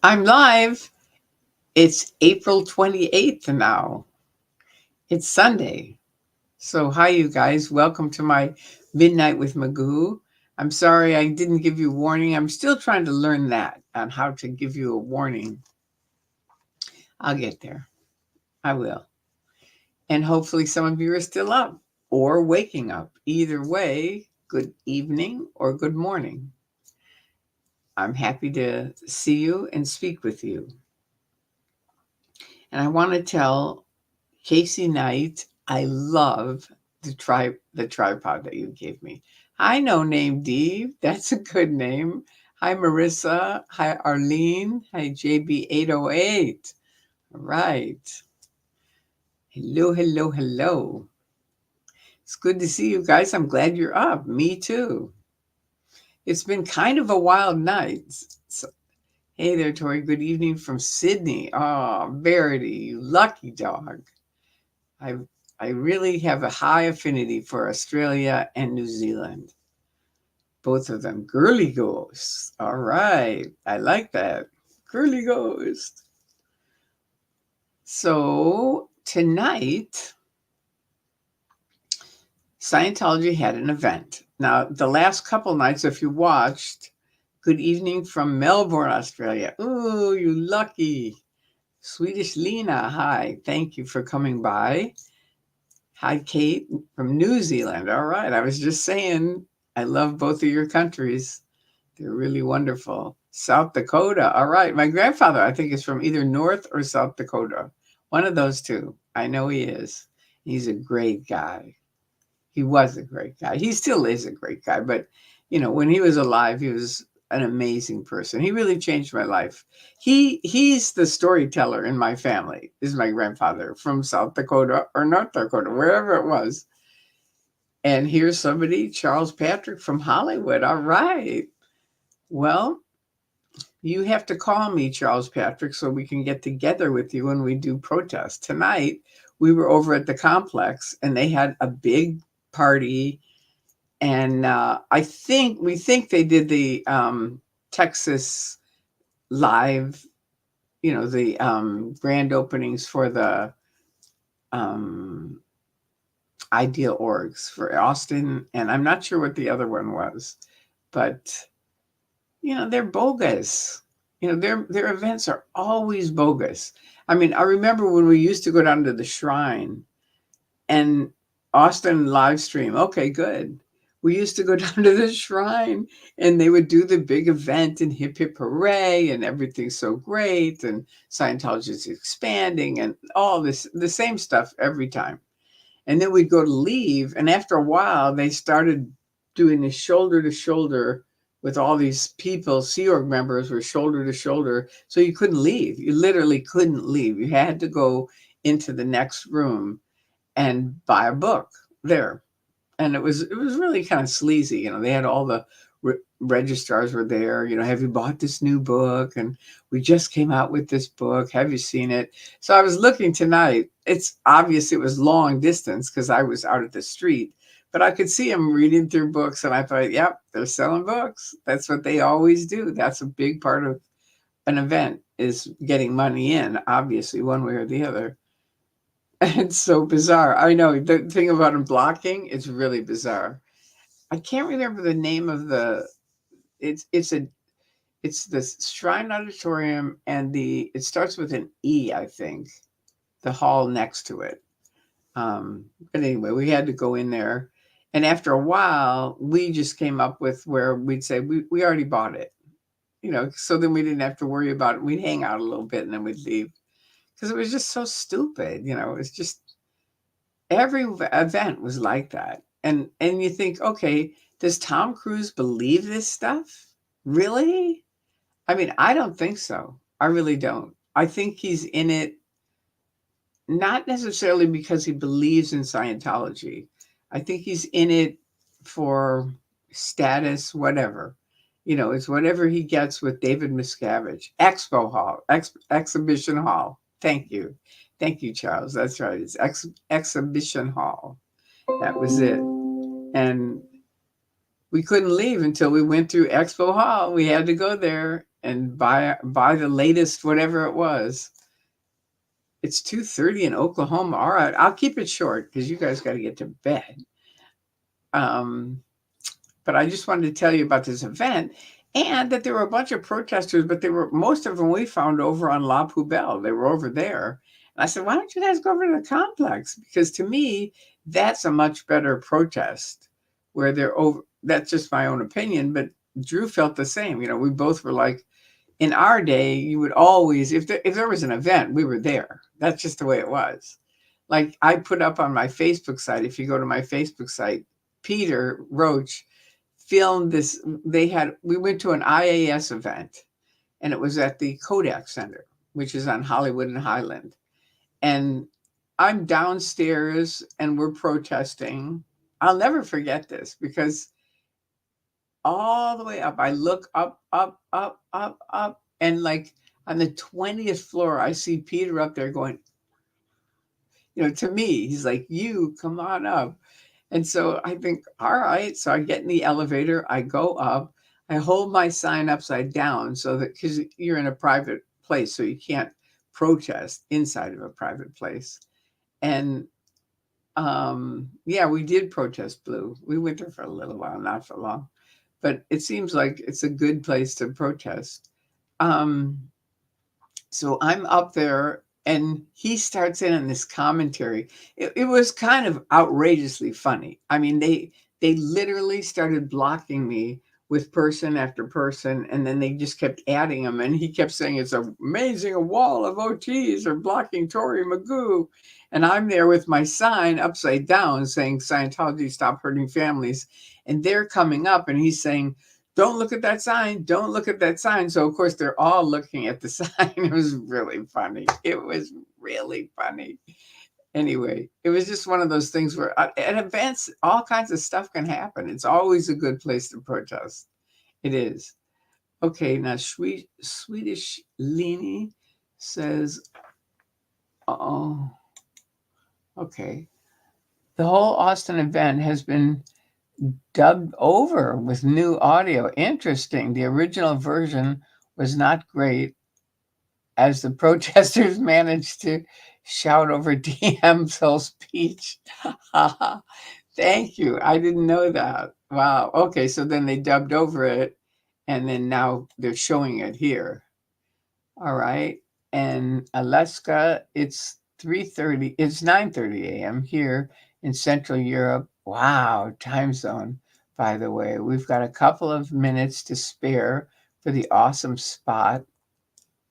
I'm live. It's April 28th now. It's Sunday. So, hi, you guys. Welcome to my Midnight with Magoo. I'm sorry I didn't give you a warning. I'm still trying to learn that on how to give you a warning. I'll get there. I will. And hopefully, some of you are still up or waking up. Either way, good evening or good morning. I'm happy to see you and speak with you. And I want to tell Casey Knight, I love the tripod that you gave me. Hi, No Name Dee. That's a good name. Hi, Marissa. Hi, Arlene. Hi, JB808. All right. Hello, hello, hello. It's good to see you guys. I'm glad you're up. Me too. It's been kind of a wild night. So, hey there, Tori. Good evening from Sydney. Oh, Verity, you lucky dog. I I really have a high affinity for Australia and New Zealand. Both of them. Girly ghosts. All right. I like that. Girly ghost. So tonight, Scientology had an event. Now, the last couple nights, if you watched, good evening from Melbourne, Australia. Ooh, you lucky. Swedish Lena, hi. Thank you for coming by. Hi, Kate from New Zealand. All right. I was just saying, I love both of your countries. They're really wonderful. South Dakota. All right. My grandfather, I think, is from either North or South Dakota. One of those two. I know he is. He's a great guy. He was a great guy. He still is a great guy. But, when he was alive, he was an amazing person. He really changed my life. He's the storyteller in my family, is my grandfather from South Dakota or North Dakota, wherever it was. And here's somebody, Charles Patrick from Hollywood. All right. Well, you have to call me, Charles Patrick, so we can get together with you when we do protest. Tonight, we were over at the complex and they had a big party. And we think they did the Texas live, the grand openings for the um, ideal orgs for Austin. And I'm not sure what the other one was, but they're bogus. Their events are always bogus. I mean, I remember when we used to go down to the shrine and Austin live stream. Okay, good. We used to go down to the shrine and they would do the big event and hip hip hooray and everything's so great and Scientology is expanding and all this, the same stuff every time. And then we'd go to leave. And after a while, they started doing this shoulder to shoulder with all these people. Sea Org members were shoulder to shoulder. So you couldn't leave. You literally couldn't leave. You had to go into the next room and buy a book there. And it was really kind of sleazy. They had all the registrars were there. Have you bought this new book? And we just came out with this book. Have you seen it? So I was looking tonight. It's obvious it was long distance because I was out at the street, but I could see them reading through books. And I thought, yep, they're selling books. That's what they always do. That's a big part of an event is getting money in, obviously, one way or the other. It's so bizarre. I know the thing about him blocking, it's really bizarre. I can't remember the name of it's it's the Shrine Auditorium and it starts with an E, I think. The hall next to it. But anyway, we had to go in there. And after a while, we just came up with where we'd say we already bought it. So then we didn't have to worry about it. We'd hang out a little bit and then we'd leave. Because it was just so stupid, it was just every event was like that. And you think, okay, does Tom Cruise believe this stuff? Really? I mean, I don't think so. I really don't. I think he's in it not necessarily because he believes in Scientology. I think he's in it for status, whatever. It's whatever he gets with David Miscavige. Expo Hall, Exhibition Hall. Thank you. Thank you, Charles. That's right. It's Exhibition Hall. That was it. And we couldn't leave until we went through Expo Hall. We had to go there and buy the latest whatever it was. It's 2:30 in Oklahoma. All right, I'll keep it short because you guys got to get to bed. Um, but I just wanted to tell you about this event and that there were a bunch of protesters, but they were most of them we found over on La Poubelle. They were over there. And I said, why don't you guys go over to the complex? Because to me, that's a much better protest where they're over. That's just my own opinion, but Drew felt the same. You know, we both were like, in our day, you would always, if there was an event, we were there. That's just the way it was. Like I put up on my Facebook site, if you go to my Facebook site, Peter Roach filmed this. We went to an IAS event and it was at the Kodak Center, which is on Hollywood and Highland. And I'm downstairs and we're protesting. I'll never forget this because all the way up, I look up, up, up, up, up, and like on the 20th floor, I see Peter up there going, to me, he's like, you come on up. And so I think, all right. So I get in the elevator, I go up, I hold my sign upside down so that because you're in a private place, so you can't protest inside of a private place. And yeah, we did protest Blue. We went there for a little while, not for long, but it seems like it's a good place to protest. So I'm up there and he starts in on this commentary. It was kind of outrageously funny. I mean, they literally started blocking me with person after person, and then they just kept adding them. And he kept saying, it's amazing, a wall of OTs are blocking Tory Magoo. And I'm there with my sign upside down saying, Scientology, stop hurting families. And they're coming up and he's saying, don't look at that sign. Don't look at that sign. So, of course, they're all looking at the sign. It was really funny. It was really funny. Anyway, it was just one of those things where at events, all kinds of stuff can happen. It's always a good place to protest. It is. Okay, now Swedish Lini says, oh, okay. The whole Austin event has been dubbed over with new audio. Interesting. The original version was not great as the protesters managed to shout over DM's whole speech. Thank you. I didn't know that. Wow. Okay, so then they dubbed over it and then now they're showing it here. All right. And Alaska, it's 3:30, it's 9:30 a.m. here in Central Europe. Wow, time zone, by the way. We've got a couple of minutes to spare for the awesome spot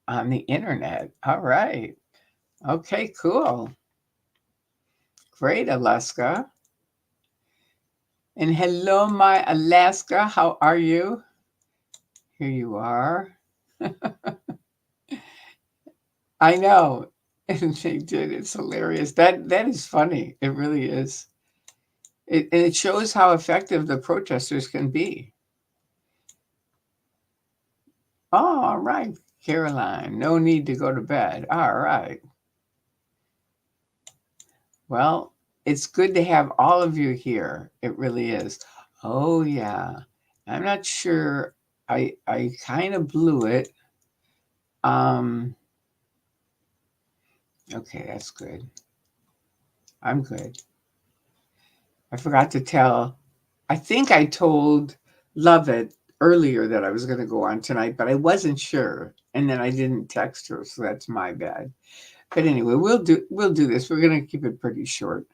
on the internet. All right. Okay, cool. Great, Alaska. And hello, my Alaska. How are you? Here you are. I know. And they did. It's hilarious. That is funny. It really is. And it shows how effective the protesters can be. Oh, all right, Caroline. No need to go to bed. All right. Well, it's good to have all of you here. It really is. Oh yeah. I'm not sure. I kind of blew it. Okay, that's good. I'm good. I forgot to tell. I think I told Lovett earlier that I was going to go on tonight, but I wasn't sure, and then I didn't text her, so that's my bad. But anyway, we'll do this. We're going to keep it pretty short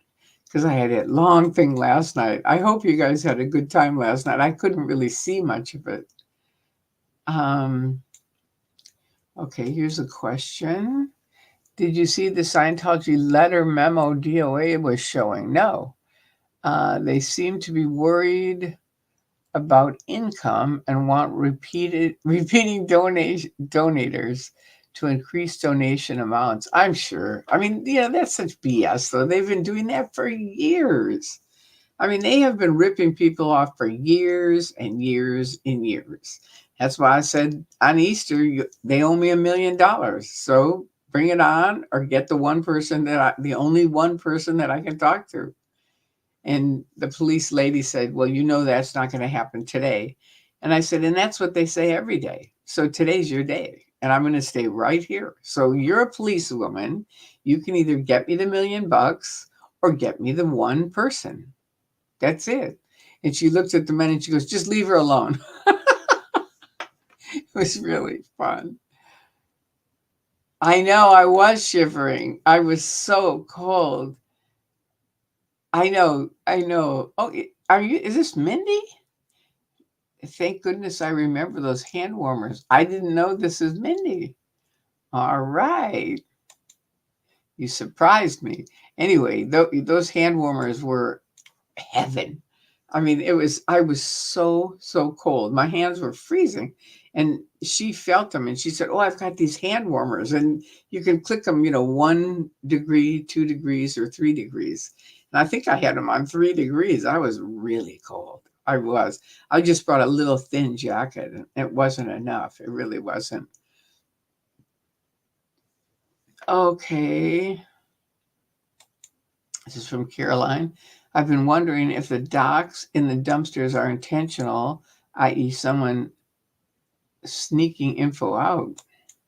because I had that long thing last night. I hope you guys had a good time last night. I couldn't really see much of it. Okay, here's a question. Did you see the Scientology letter memo DOA was showing? No. They seem to be worried about income and want repeating donators to increase donation amounts. I'm sure. I mean, yeah, that's such BS, though. They've been doing that for years. I mean, they have been ripping people off for years and years and years. That's why I said on Easter, they owe me $1 million. So bring it on or get the only one person that I can talk to. And the police lady said, well, that's not going to happen today. And I said, and that's what they say every day. So today's your day. And I'm going to stay right here. So you're a policewoman. You can either get me the $1,000,000 or get me the one person. That's it. And she looked at the men and she goes, just leave her alone. It was really fun. I know, I was shivering. I was so cold. I know, I know. Oh, is this Mindy? Thank goodness I remember those hand warmers. I didn't know this is Mindy. All right. You surprised me. Anyway, those hand warmers were heaven. I mean, I was so cold. My hands were freezing. And she felt them and she said, oh, I've got these hand warmers. And you can click them, 1 degree, 2 degrees, or 3 degrees. And I think I had them on 3 degrees. I was really cold. I was. I just brought a little thin jacket and it wasn't enough. It really wasn't. Okay. This is from Caroline. I've been wondering if the docks in the dumpsters are intentional, i.e., someone sneaking info out.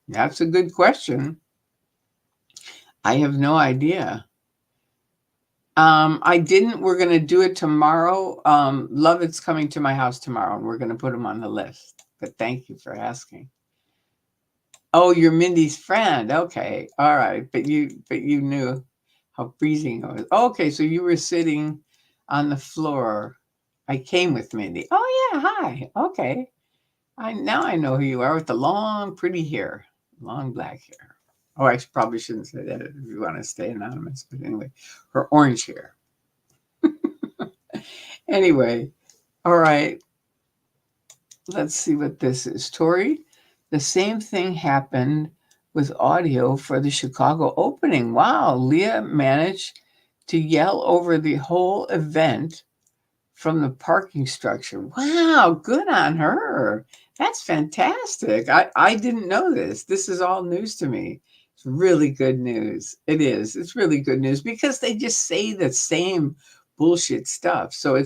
That's a good question. I have no idea. I didn't. We're going to do it tomorrow. Lovett's coming to my house tomorrow, and we're going to put him on the list. But thank you for asking. Oh, you're Mindy's friend. Okay, all right. But you knew how freezing it was. Okay, so you were sitting on the floor. I came with Mindy. Oh yeah, hi. Okay, now I know who you are with the long, pretty hair, long black hair. Oh, I probably shouldn't say that if you want to stay anonymous. But anyway, her orange hair. Anyway, all right. Let's see what this is. Tori, the same thing happened with audio for the Chicago opening. Wow, Leah managed to yell over the whole event from the parking structure. Wow, good on her. That's fantastic. I didn't know this. This is all news to me. It's really good news. It is. It's really good news because they just say the same bullshit stuff. So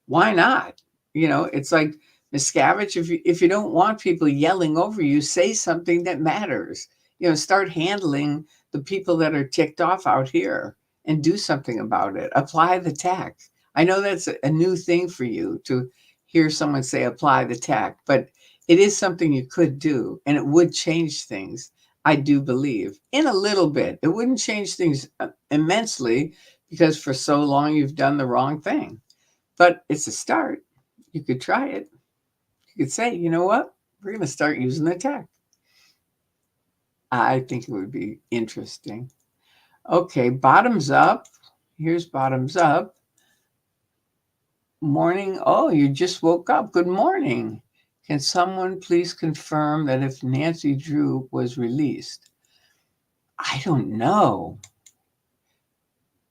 why not? It's like Miscavige, if you don't want people yelling over you, say something that matters. Start handling the people that are ticked off out here and do something about it. Apply the tax. I know that's a new thing for you to hear someone say apply the tax, but it is something you could do and it would change things. I do believe in a little bit. It wouldn't change things immensely because for so long you've done the wrong thing, but it's a start. You could try it. You could say, you know what? We're going to start using the tech. I think it would be interesting. Okay, bottoms up. Here's bottoms up. Morning. Oh, you just woke up. Good morning. Can someone please confirm that if Nancy Drew was released? I don't know.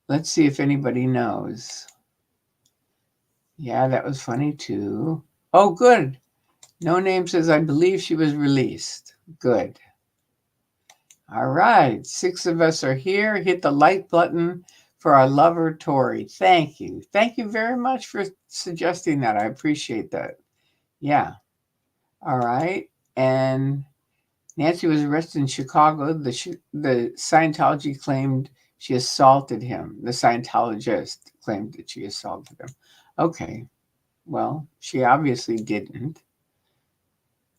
Let's see if anybody knows. Yeah, that was funny too. Oh, good. No Name says, I believe she was released. Good. All right. 6 of us are here. Hit the like button for our lover, Tori. Thank you. Thank you very much for suggesting that. I appreciate that. Yeah. All right. And Nancy was arrested in Chicago. The Scientology claimed she assaulted him. The Scientologist claimed that she assaulted him. Okay. Well, she obviously didn't.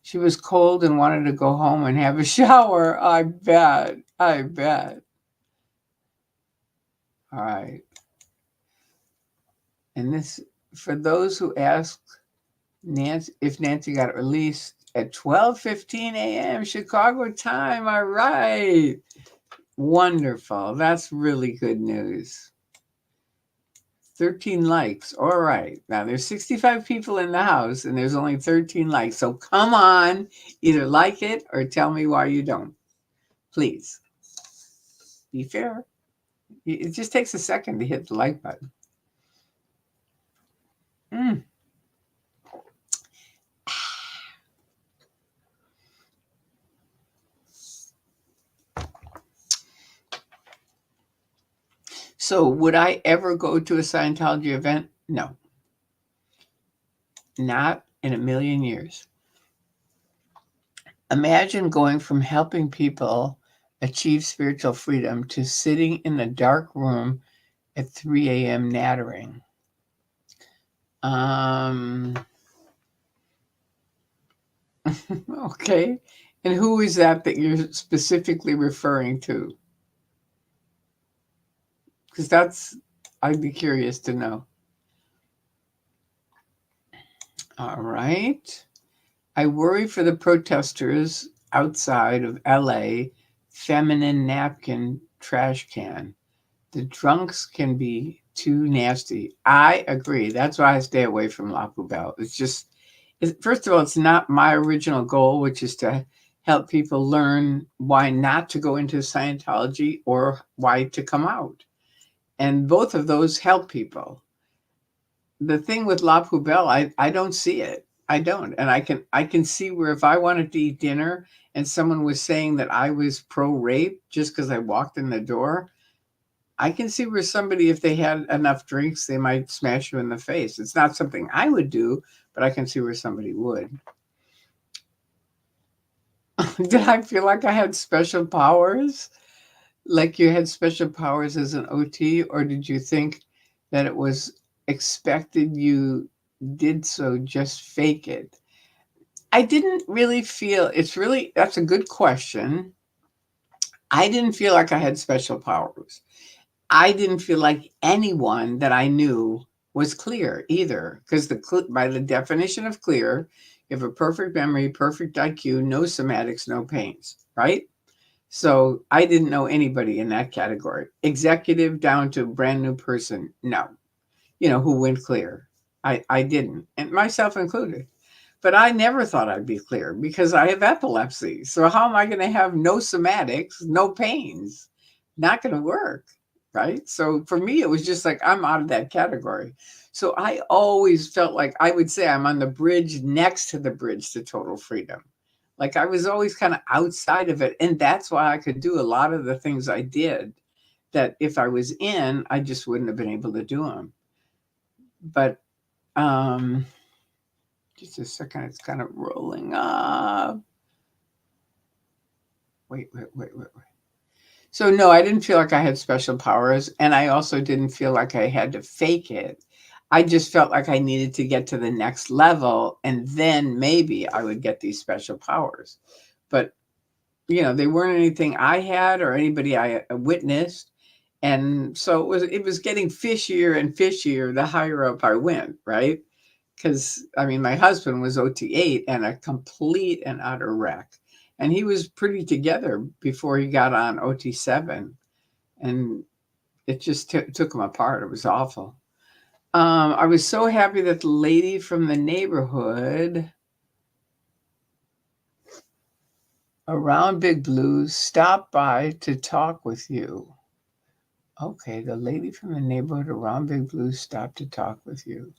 She was cold and wanted to go home and have a shower. I bet. I bet. All right. And this, for those who ask Nancy if Nancy got released at 12:15 a.m. Chicago time. All right. Wonderful. That's really good news. 13 likes. All right. Now there's 65 people in the house and there's only 13 likes. So come on, either like it or tell me why you don't. Please. Be fair. It just takes a second to hit the like button. So would I ever go to a Scientology event? No, not in a million years. Imagine going from helping people achieve spiritual freedom to sitting in a dark room at 3 a.m. nattering. Okay. And who is that you're specifically referring to? Because I'd be curious to know. All right. I worry for the protesters outside of LA feminine napkin trash can. The drunks can be too nasty. I agree. That's why I stay away from La Poubelle. First of all, it's not my original goal, which is to help people learn why not to go into Scientology or why to come out. And both of those help people. The thing with La Poubelle, I don't see it. I don't. And I can see where if I wanted to eat dinner and someone was saying that I was pro rape just because I walked in the door, I can see where somebody, if they had enough drinks, they might smash you in the face. It's not something I would do, but I can see where somebody would. Did I feel like I had special powers? Like you had special powers as an OT, or did you think that it was expected you did so, just fake it? I didn't really feel that's a good question. I didn't feel like I had special powers. I didn't feel like anyone that I knew was clear either, because by the definition of clear, you have a perfect memory, perfect IQ, no somatics, no pains, right? So I didn't know anybody in that category. Executive down to brand new person, no. Who went clear. I didn't, and myself included. But I never thought I'd be clear because I have epilepsy. So how am I going to have no somatics, no pains? Not going to work, right? So for me, it was just like I'm out of that category. So I always felt like I would say I'm on the bridge next to the bridge to total freedom. Like I was always kind of outside of it. And that's why I could do a lot of the things I did that if I was in, I just wouldn't have been able to do them. But just a second, it's kind of rolling up. Wait. So no, I didn't feel like I had special powers, and I also didn't feel like I had to fake it. I just felt like I needed to get to the next level, and then maybe I would get these special powers. But they weren't anything I had or anybody I witnessed, and so it was getting fishier and fishier the higher up I went, right? Because my husband was OT8 and a complete and utter wreck, and he was pretty together before he got on OT7, and it just took him apart. It was awful. I was so happy that the lady from the neighborhood around Big Blue stopped by to talk with you. Okay, the lady from the neighborhood around Big Blue stopped to talk with you.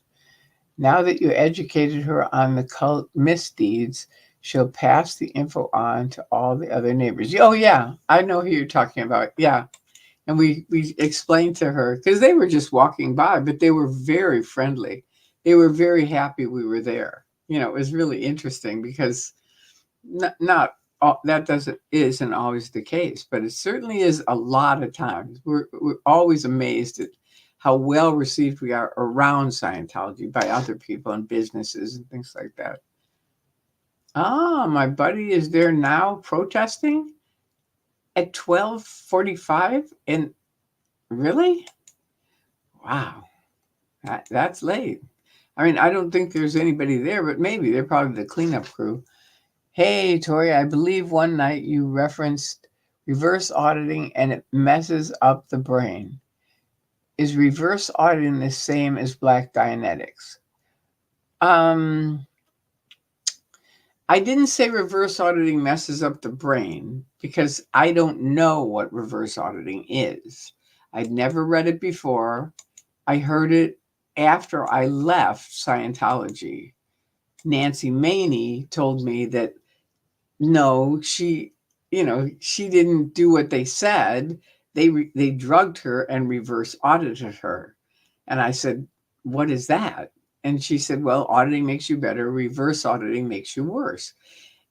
Now that you educated her on the cult misdeeds, she'll pass the info on to all the other neighbors. Oh, yeah, I know who you're talking about. Yeah. And we explained to her, because they were just walking by, but they were very friendly. They were very happy we were there. It was really interesting because not all, isn't always the case, but it certainly is a lot of times. We're always amazed at how well received we are around Scientology by other people and businesses and things like that. My buddy is there now protesting at 12:45, and really? Wow, that's late. I don't think there's anybody there, but maybe they're probably the cleanup crew. Hey, Tori, I believe one night you referenced reverse auditing and it messes up the brain. Is reverse auditing the same as Black Dianetics? I didn't say reverse auditing messes up the brain because I don't know what reverse auditing is. I'd never read it before. I heard it after I left Scientology. Nancy Maney told me that no, she didn't do what they said, they drugged her and reverse audited her. And I said, what is that? And she said, well, auditing makes you better, reverse auditing makes you worse.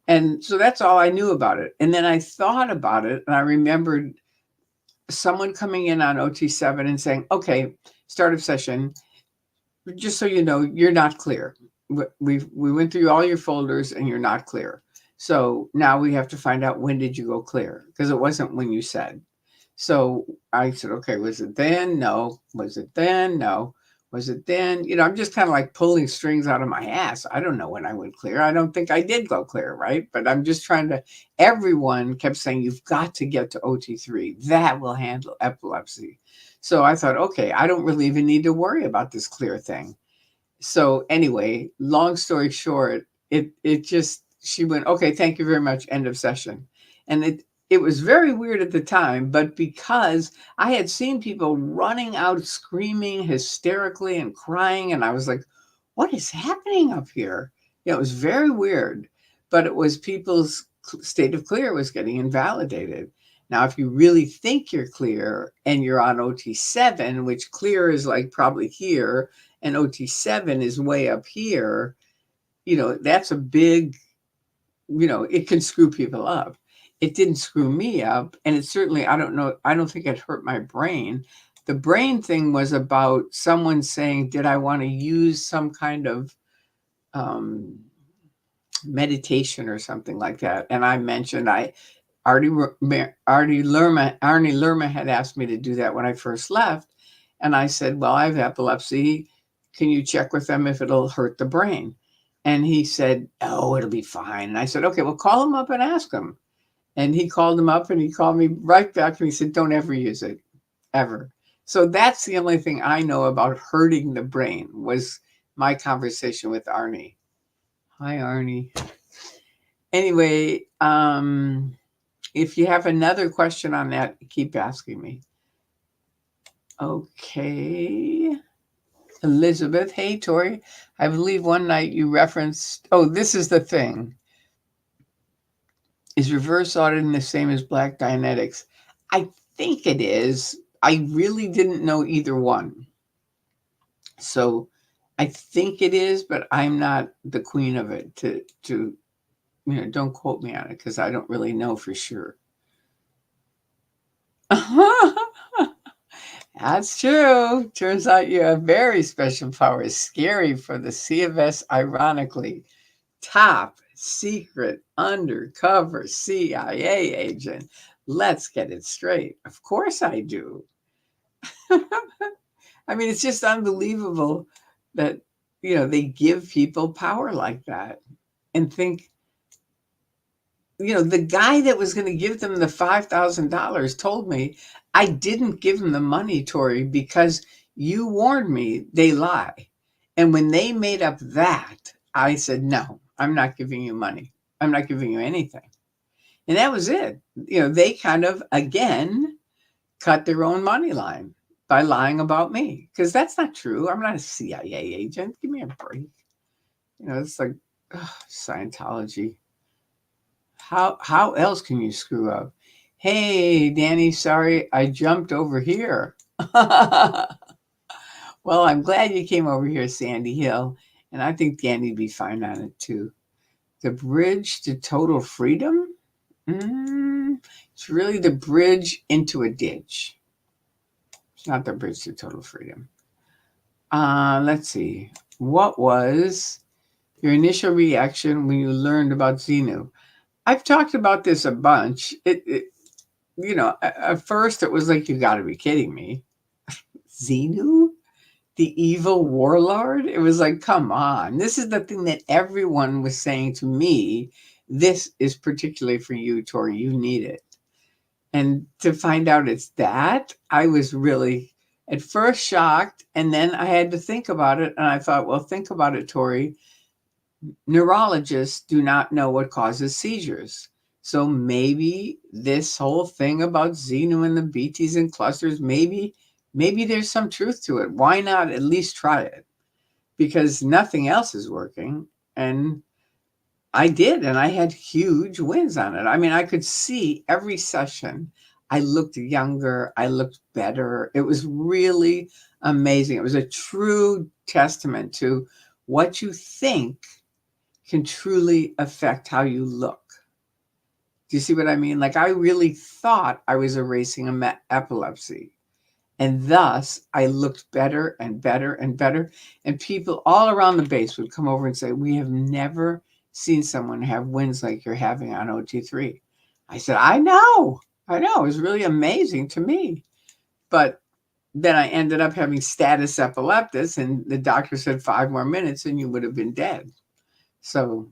And so that's all I knew about it. And then I thought about it, and I remembered someone coming in on OT7 and saying, okay, start of session, just so you know, you're not clear. We went through all your folders and you're not clear. So now we have to find out, when did you go clear? Because it wasn't when you said. So I said, okay, was it then? No. Was it then? No. Was it then? I'm just kind of like pulling strings out of my ass. I don't know when I went clear. I don't think I did go clear, right? But I'm just trying to, everyone kept saying, you've got to get to OT3. That will handle epilepsy. So I thought, okay, I don't really even need to worry about this clear thing. So anyway, long story short, it just, she went, okay, thank you very much, end of session. And it was very weird at the time, but because I had seen people running out screaming hysterically and crying, and I was like, what is happening up here? It was very weird, but it was people's state of clear was getting invalidated. Now, if you really think you're clear and you're on OT7, which clear is like probably here, and OT7 is way up here, that's a big, it can screw people up. It didn't screw me up. And it certainly, I don't think it hurt my brain. The brain thing was about someone saying, did I want to use some kind of meditation or something like that? And I mentioned Arnie Lerma had asked me to do that when I first left. And I said, well, I have epilepsy. Can you check with them if it'll hurt the brain? And he said, oh, it'll be fine. And I said, okay, well, call him up and ask him. And he called him up and he called me right back and he said, don't ever use it, ever. So that's the only thing I know about hurting the brain, was my conversation with Arnie. Hi, Arnie. Anyway, if you have another question on that, keep asking me. Okay. Elizabeth, hey, Tori. I believe one night you referenced, this is the thing. Is reverse auditing the same as Black Dianetics? I think it is. I really didn't know either one. So I think it is, but I'm not the queen of it to don't quote me on it, because I don't really know for sure. That's true. Turns out you have very special powers. Scary for the C of S, ironically. Top secret undercover CIA agent. Let's get it straight. Of course I do. I mean, it's just unbelievable that, they give people power like that and think, the guy that was going to give them the $5,000 told me, I didn't give him the money, Tori, because you warned me they lie. And when they made up that, I said, no, I'm not giving you money. I'm not giving you anything. And that was it. They kind of, again, cut their own money line by lying about me, because that's not true. I'm not a CIA agent. Give me a break. It's like Scientology. How else can you screw up? Hey, Danny, sorry, I jumped over here. Well, I'm glad you came over here, Sandy Hill. And I think Danny'd be fine on it too. The bridge to total freedom? It's really the bridge into a ditch. It's not the bridge to total freedom. Let's see. What was your initial reaction when you learned about Xenu? I've talked about this a bunch. At first it was like, you got to be kidding me. Xenu? The evil warlord? It was like, come on. This is the thing that everyone was saying to me. This is particularly for you, Tori. You need it. And to find out it's that, I was really at first shocked. And then I had to think about it. And I thought, well, think about it, Tori. Neurologists do not know what causes seizures. So maybe this whole thing about Xenu and the BTs and clusters, maybe there's some truth to it. Why not at least try it? Because nothing else is working. And I did, and I had huge wins on it. I mean, I could see every session I looked younger. I looked better. It was really amazing. It was a true testament to what you think can truly affect how you look. Do you see what I mean? Like, I really thought I was erasing epilepsy. And thus, I looked better and better and better. And people all around the base would come over and say, "We have never seen someone have wins like you're having on OT3." I said, I know. It was really amazing to me. But then I ended up having status epileptus, and the doctor said 5 more minutes and you would have been dead. So,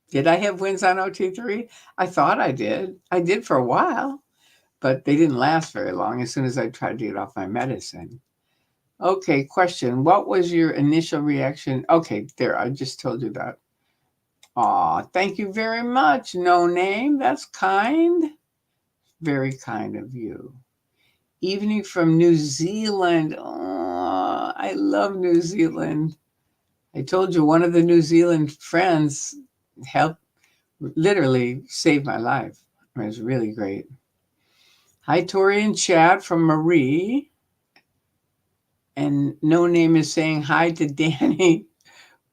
did I have wins on OT3? I thought I did. I did for a while, but they didn't last very long as soon as I tried to get off my medicine. Okay, question. What was your initial reaction? Okay, there, I just told you that. Aw, thank you very much. No name. That's kind. Very kind of you. Evening from New Zealand. Oh, I love New Zealand. I told you one of the New Zealand friends helped literally save my life. It was really great. Hi, Tori and chat from Marie. And no name is saying hi to Danny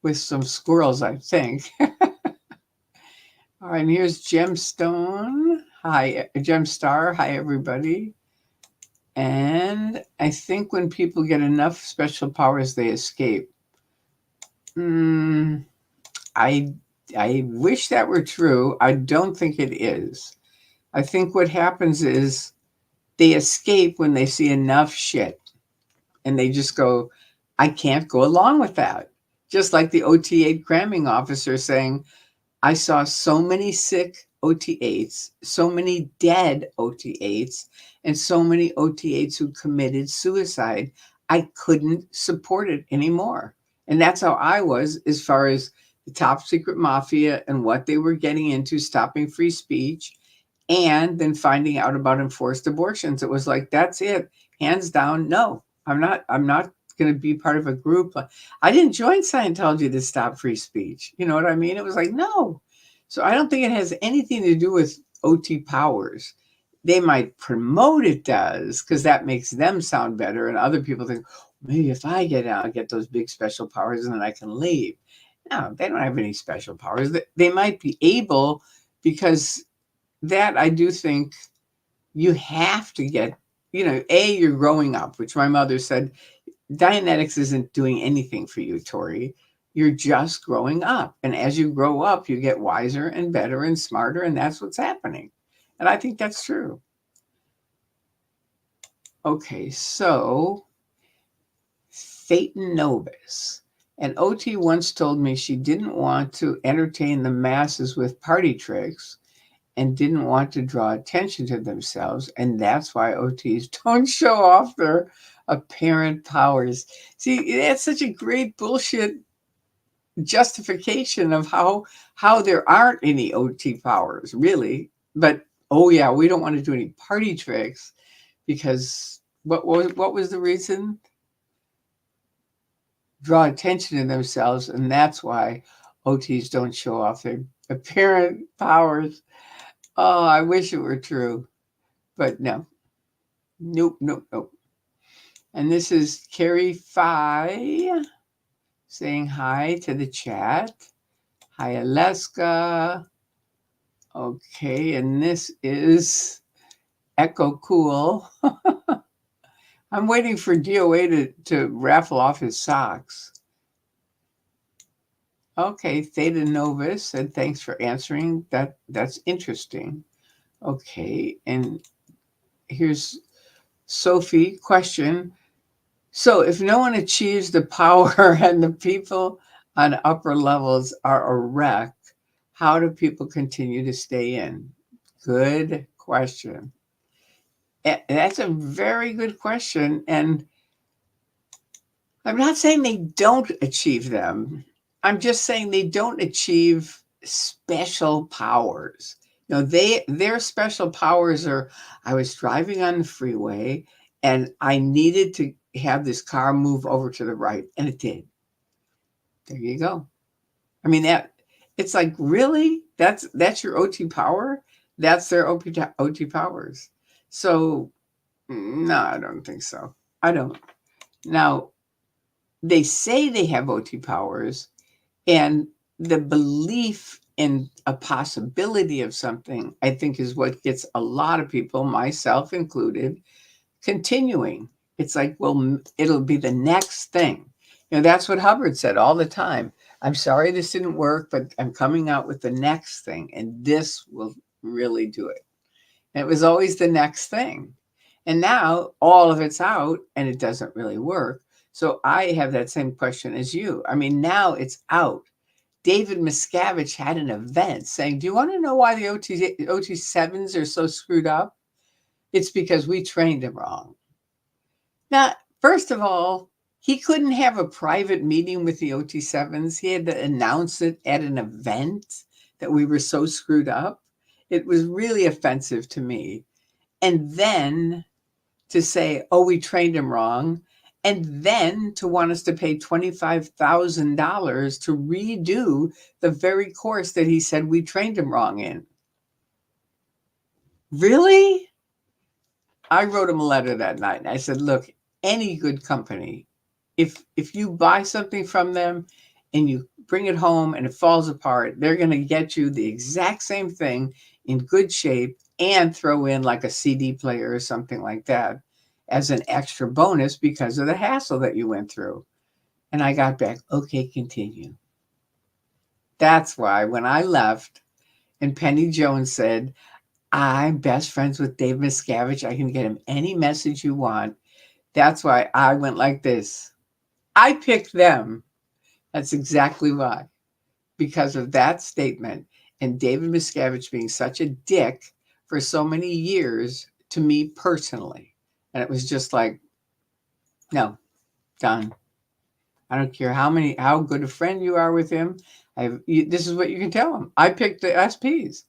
with some squirrels, I think. All right, and here's Gemstone. Hi, Gemstar. Hi, everybody. And I think when people get enough special powers, they escape. I wish that were true. I don't think it is. I think what happens is they escape when they see enough shit. And they just go, I can't go along with that. Just like the OT8 cramming officer saying, I saw so many sick OT8s, so many dead OT8s, and so many OT8s who committed suicide. I couldn't support it anymore. And that's how I was as far as the top secret mafia and what they were getting into, stopping free speech, and then finding out about enforced abortions. It was like, that's it. Hands down, no. I'm not going to be part of a group. I didn't join Scientology to stop free speech. You know what I mean? It was like, no. So I don't think it has anything to do with OT powers. They might promote it does, because that makes them sound better. And other people think, maybe if I get out, I'll get those big special powers and then I can leave. No, they don't have any special powers. They might be able, because that I do think you have to get, you're growing up, which my mother said, Dianetics isn't doing anything for you, Tori. You're just growing up. And as you grow up, you get wiser and better and smarter, and that's what's happening. And I think that's true. Okay, so Phaeton Novus. An OT once told me she didn't want to entertain the masses with party tricks and didn't want to draw attention to themselves. And that's why OTs don't show off their apparent powers. See, that's such a great bullshit justification of how there aren't any OT powers, really. But, oh yeah, we don't want to do any party tricks because what was the reason? Draw attention to themselves, and that's why OTs don't show off their apparent powers. Oh, I wish it were true, but no. Nope. And this is Carrie Phi saying hi to the chat. Hi, Aleska. Okay, and this is Echo Cool. I'm waiting for DOA to raffle off his socks. Okay, Theta Novus said thanks for answering. That's interesting. Okay, and here's Sophie question. So if no one achieves the power and the people on upper levels are a wreck, how do people continue to stay in? Good question. That's a very good question. And I'm not saying they don't achieve them. I'm just saying they don't achieve special powers. Their special powers are, I was driving on the freeway and I needed to have this car move over to the right, and it did. There you go. I mean, it's like, really? That's your OT power? That's their OT powers. So, no, I don't think so. I don't. Now, they say they have OT powers, and the belief in a possibility of something, I think, is what gets a lot of people, myself included, continuing. It's like, well, it'll be the next thing. That's what Hubbard said all the time. I'm sorry this didn't work, but I'm coming out with the next thing, and this will really do it. And it was always the next thing. And now all of it's out and it doesn't really work. So I have that same question as you. I mean, now it's out. David Miscavige had an event saying, do you want to know why the OT7s are so screwed up? It's because we trained them wrong. Now, first of all, he couldn't have a private meeting with the OT7s. He had to announce it at an event that we were so screwed up. It was really offensive to me. And then to say, oh, we trained him wrong. And then to want us to pay $25,000 to redo the very course that he said we trained him wrong in. Really? I wrote him a letter that night. And I said, look, any good company, if you buy something from them and you bring it home and it falls apart, they're going to get you the exact same thing in good shape and throw in like a CD player or something like that as an extra bonus because of the hassle that you went through. And I got back, okay, continue. That's why when I left and Penny Jones said, I'm best friends with Dave Miscavige, I can get him any message you want. That's why I went like this. I picked them. That's exactly why. Because of that statement and David Miscavige being such a dick for so many years to me personally. And it was just like, no, done. I don't care how good a friend you are with him. This is what you can tell him. I picked the SPs.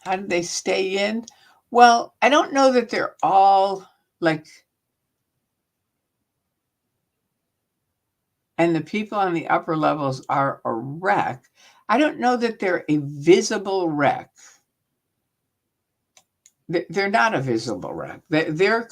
How did they stay in? Well, I don't know that they're all like, and the people on the upper levels are a wreck. I don't know that they're a visible wreck. They're not a visible wreck. They're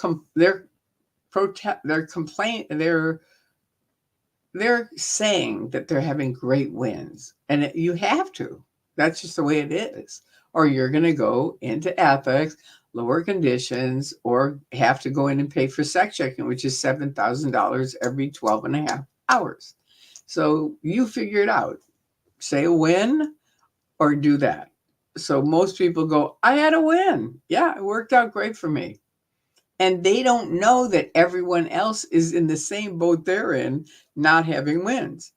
saying that they're having great wins, and you have to. That's just the way it is. Or you're going to go into ethics, lower conditions, or have to go in and pay for sex checking, which is $7,000 every 12 and a half hours. So you figure it out. Say a win or do that. So most people go, I had a win. Yeah, it worked out great for me. And they don't know that everyone else is in the same boat they're in, not having wins.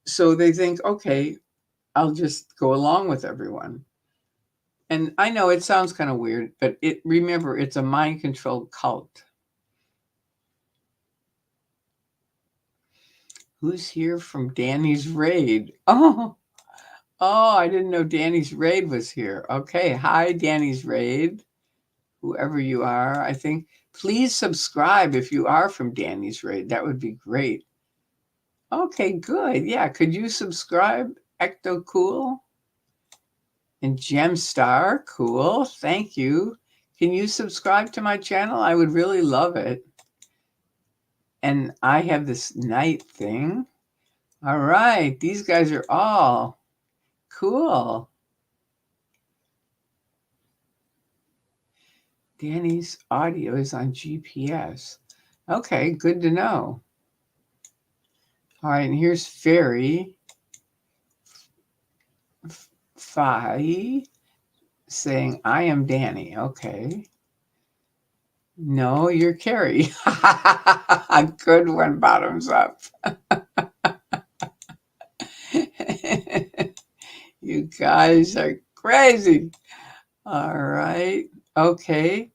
So they think, okay, I'll just go along with everyone. And I know it sounds kind of weird, but remember, it's a mind-controlled cult. Who's here from Danny's Raid? Oh, I didn't know Danny's Raid was here. Okay, hi, Danny's Raid. Whoever you are, I think. Please subscribe if you are from Danny's Raid. That would be great. Okay, good. Yeah, could you subscribe? Ecto Cool and Gemstar. Cool. Thank you. Can you subscribe to my channel? I would really love it. And I have this night thing. All right. These guys are all cool. Danny's audio is on GPS. Okay, good to know. All right, and here's Fairy Fi saying, I am Danny. Okay. No, you're Carrie. A good one, bottoms up. You guys are crazy. All right. Okay.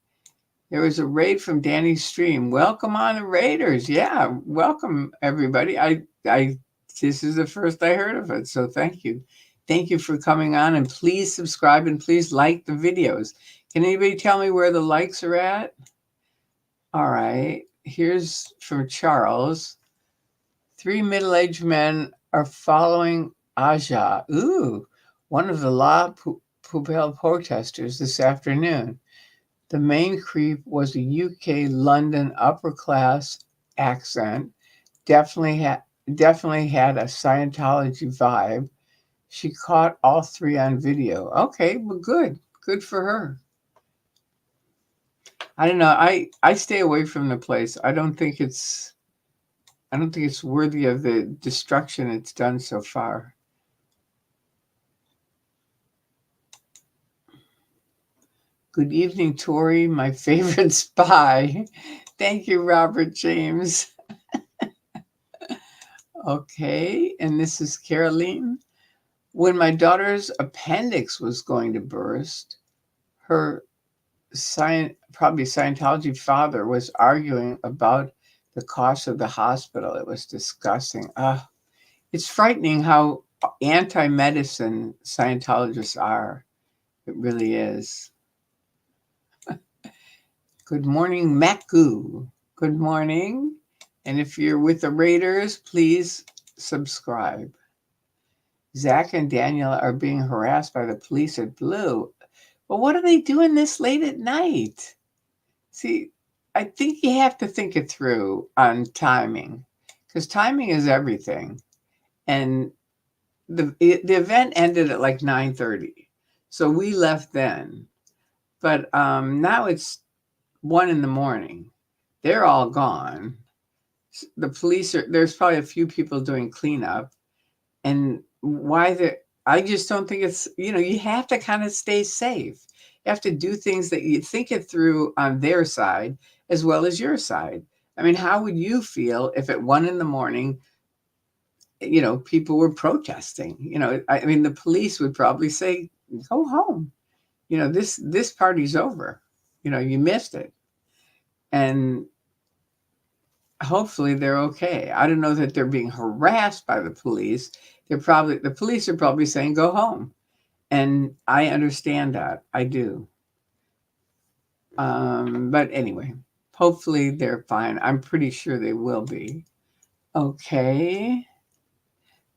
There was a raid from Danny's stream. Welcome on the Raiders. Yeah, welcome everybody. This is the first I heard of it, so thank you. Thank you for coming on, and please subscribe and please like the videos. Can anybody tell me where the likes are at? All right. Here's from Charles. Three middle-aged men are following Aja, one of the La Poubelle protesters this afternoon. The main creep was a UK London upper-class accent. Definitely had a Scientology vibe. She caught all three on video. Okay, well, good for her. I don't know. I stay away from the place. I don't think it's worthy of the destruction it's done so far. Good evening, Tori, my favorite spy. Thank you, Robert James. Okay, and this is Caroline. When my daughter's appendix was going to burst, her probably Scientology father was arguing about the cost of the hospital. It was disgusting. It's frightening how anti-medicine Scientologists are. It really is. Good morning, Macu. Good morning. And if you're with the Raiders, please subscribe. Zach and Daniel are being harassed by the police at Blue. Well, what are they doing this late at night? See, I think you have to think it through on timing, because timing is everything. And the event ended at like 9:30, so we left then. But now it's 1 a.m. They're all gone. The police there's probably a few people doing cleanup, and I just don't think it's, you have to kind of stay safe. You have to do things that you think it through on their side as well as your side. I mean, how would you feel if at 1 a.m, people were protesting? I mean, the police would probably say, go home. This party's over. You missed it. And hopefully they're okay. I don't know that they're being harassed by the police. The police are probably saying, go home. And I understand that. I do. But anyway, hopefully they're fine. I'm pretty sure they will be. Okay.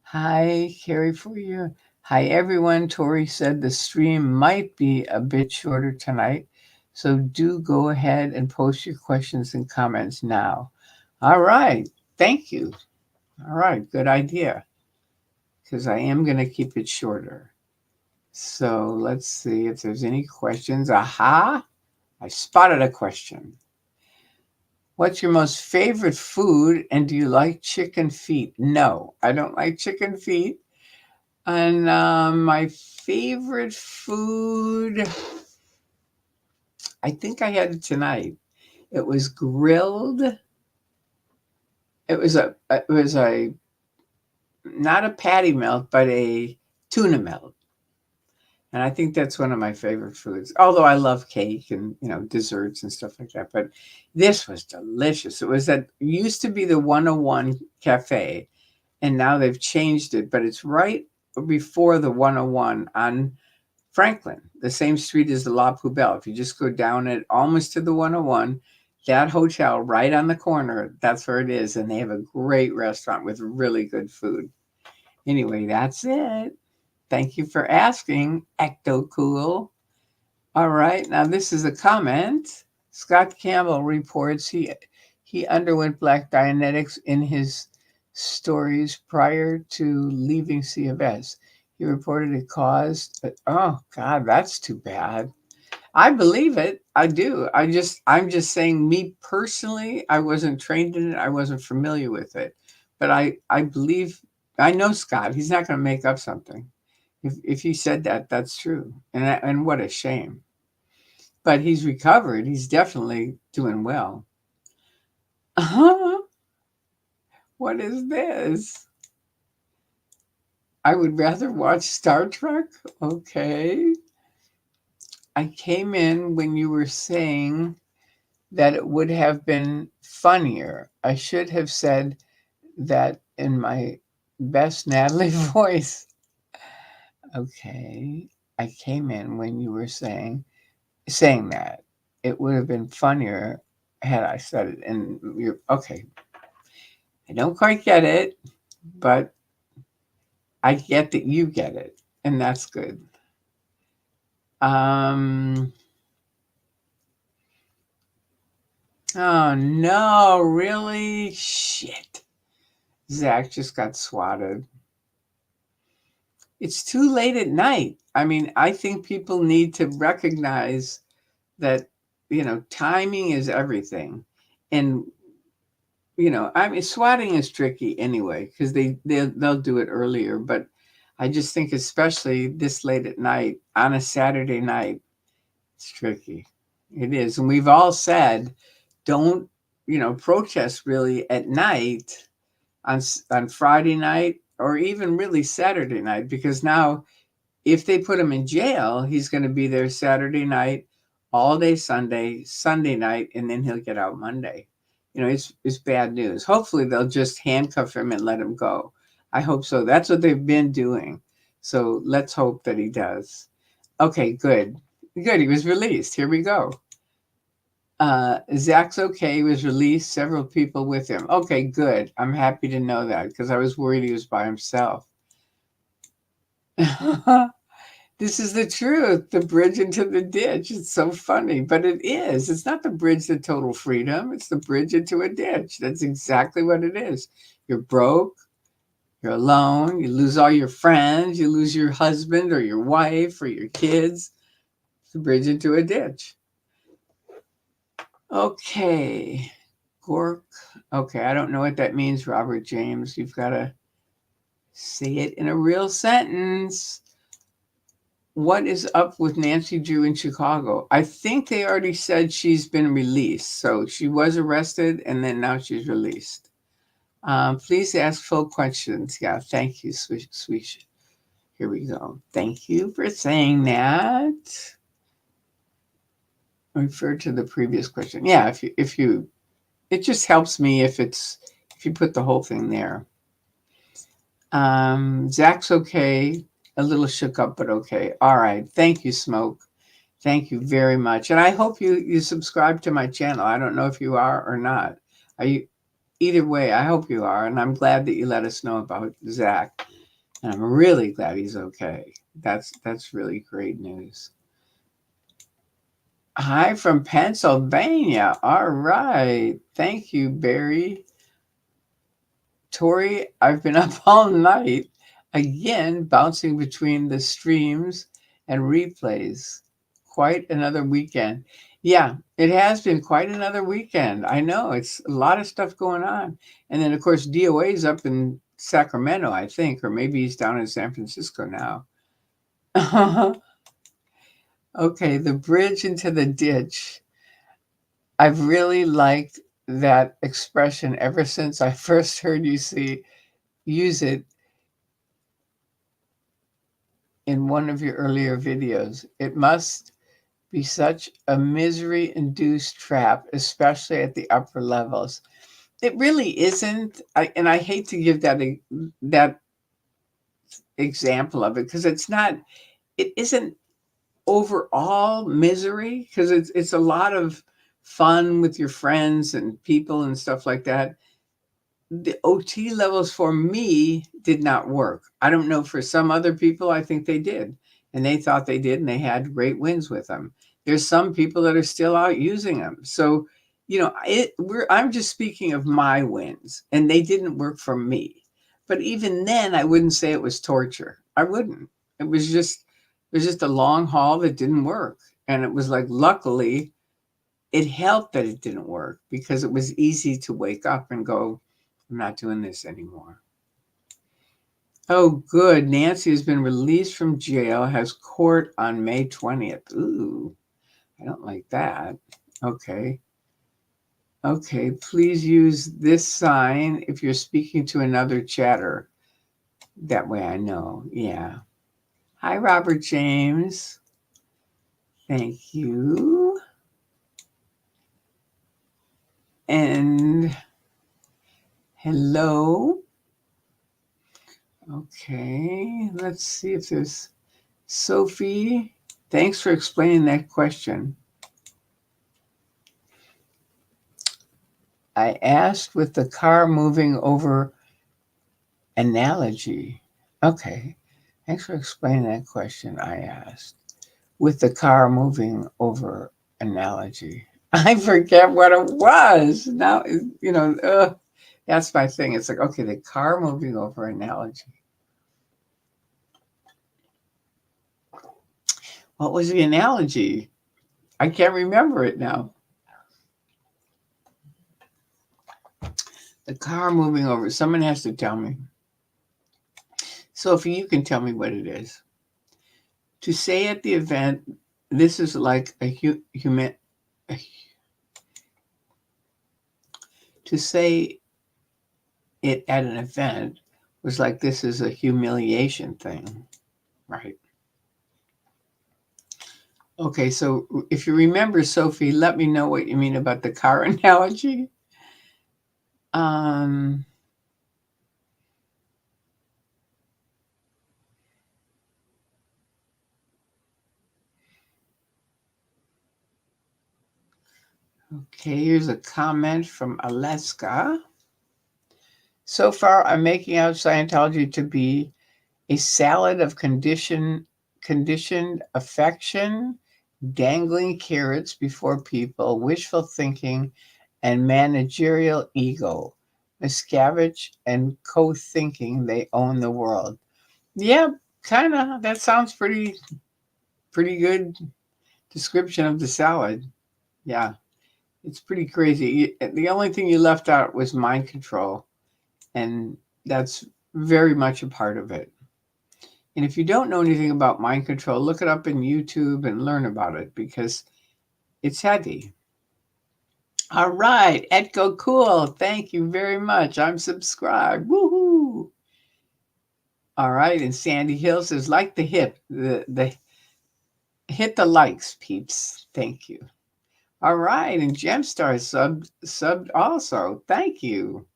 Hi, Carrie for you. Hi, everyone. Tori said the stream might be a bit shorter tonight. So do go ahead and post your questions and comments now. All right. Thank you. All right. Good idea. Because I am going to keep it shorter. So let's see if there's any questions. Aha. I spotted a question. What's your most favorite food, and do you like chicken feet? No, I don't like chicken feet. And my favorite food, I think I had it tonight. It was grilled. It was a not a patty melt, but a tuna melt. And I think that's one of my favorite foods. Although I love cake and, desserts and stuff like that. But this was delicious. Used to be the 101 Cafe, and now they've changed it, but it's right before the 101 on Franklin, the same street as the La Poubelle. If you just go down it almost to the 101, that hotel right on the corner, that's where it is. And they have a great restaurant with really good food. Anyway, that's it. Thank you for asking, Ecto Cool. All right, now this is a comment. Scott Campbell reports he underwent Black Dianetics in his stories prior to leaving C of S. He reported it caused, oh God, that's too bad. I believe it. I do. I'm just saying, me personally, I wasn't trained in it. I wasn't familiar with it. But I believe, I know Scott. He's not going to make up something. If he said that, that's true. And what a shame. But he's recovered. He's definitely doing well. What is this? I would rather watch Star Trek. Okay. I came in when you were saying that it would have been funnier. I should have said that in my best Natalie voice. Okay. I came in when you were saying that it would have been funnier had I said it. And you're okay. I don't quite get it, but I get that you get it, and that's good. Um, oh no, really? Shit. Zach just got swatted. It's too late at night. I mean, I think people need to recognize that, timing is everything. And, I mean, swatting is tricky anyway, because they'll do it earlier. But I just think, especially this late at night on a Saturday night, it's tricky. It is. And we've all said, don't, protest really at night on Friday night or even really Saturday night, because now if they put him in jail, he's going to be there Saturday night, all day Sunday, Sunday night, and then he'll get out Monday. It's bad news. Hopefully they'll just handcuff him and let him go. I hope so. That's what they've been doing. So let's hope that he does. Okay, good. Good. He was released. Here we go. Zach's okay. He was released. Several people with him. Okay, good. I'm happy to know that because I was worried he was by himself. This is the truth. The bridge into the ditch. It's so funny, but it is. It's not the bridge to total freedom. It's the bridge into a ditch. That's exactly what it is. You're broke. You're alone. You lose all your friends. You lose your husband or your wife or your kids. It's the bridge into a ditch. Okay. Gork. Okay, I don't know what that means, Robert James. You've got to say it in a real sentence. What is up with Nancy Drew in Chicago? I think they already said she's been released. So she was arrested and then now she's released. Please ask full questions. Yeah, thank you, Swish. Here we go. Thank you for saying that. Refer to the previous question. Yeah, if you it just helps me if you put the whole thing there. Zach's okay. A little shook up, but okay. All right. Thank you, Smoke. Thank you very much. And I hope you subscribe to my channel. I don't know if you are or not. Are you? Either way, I hope you are. And I'm glad that you let us know about Zach. And I'm really glad he's okay. That's really great news. Hi from Pennsylvania. All right. Thank you, Barry. Tori, I've been up all night, again, bouncing between the streams and replays. Quite another weekend. Yeah, it has been quite another weekend. I know, it's a lot of stuff going on. And then, of course, DOA's up in Sacramento, I think, or maybe he's down in San Francisco now. Okay, the bridge into the ditch. I've really liked that expression ever since I first heard you use it in one of your earlier videos. It must be such a misery-induced trap, especially at the upper levels. It really isn't, and I hate to give that example of it because it isn't overall misery because it's a lot of fun with your friends and people and stuff like that. The OT levels for me did not work. I don't know for some other people, I think they did. And they thought they did, and they had great wins with them. There's some people that are still out using them. So, I'm just speaking of my wins, and they didn't work for me. But even then, I wouldn't say it was torture. I wouldn't. It was just a long haul that didn't work. And it was like, luckily, it helped that it didn't work because it was easy to wake up and go, I'm not doing this anymore. Oh, good. Nancy has been released from jail, has court on May 20th. Ooh, I don't like that. Okay. Okay, please use this sign if you're speaking to another chatter. That way I know. Yeah. Hi, Robert James. Thank you. And hello. Okay, let's see if there's Sophie. Thanks for explaining that question. I asked with the car moving over analogy. Okay. Thanks for explaining that question I asked. With the car moving over analogy. I forget what it was. Now, that's my thing. It's like, okay, the car moving over analogy. What was the analogy? I can't remember it now. The car moving over. Someone has to tell me. Sophie, you can tell me what it is. To say at the event, this is like a human. To say it at an event was like this is a humiliation thing, right? Okay, so if you remember, Sophie, let me know what you mean about the car analogy. Okay, here's a comment from Alaska. So far, I'm making out Scientology to be a salad of conditioned affection, dangling carrots before people, wishful thinking, and managerial ego. Miscavige and co-thinking they own the world. Yeah, kind of. That sounds pretty good description of the salad. Yeah, it's pretty crazy. The only thing you left out was mind control, and that's very much a part of it. And if you don't know anything about mind control, look it up in YouTube and learn about it because it's heavy. All right, Edco Cool. Thank you very much. I'm subscribed. Woohoo! All right, and Sandy Hill says, like the hit the likes, peeps. Thank you. All right, and Gemstar subbed also. Thank you.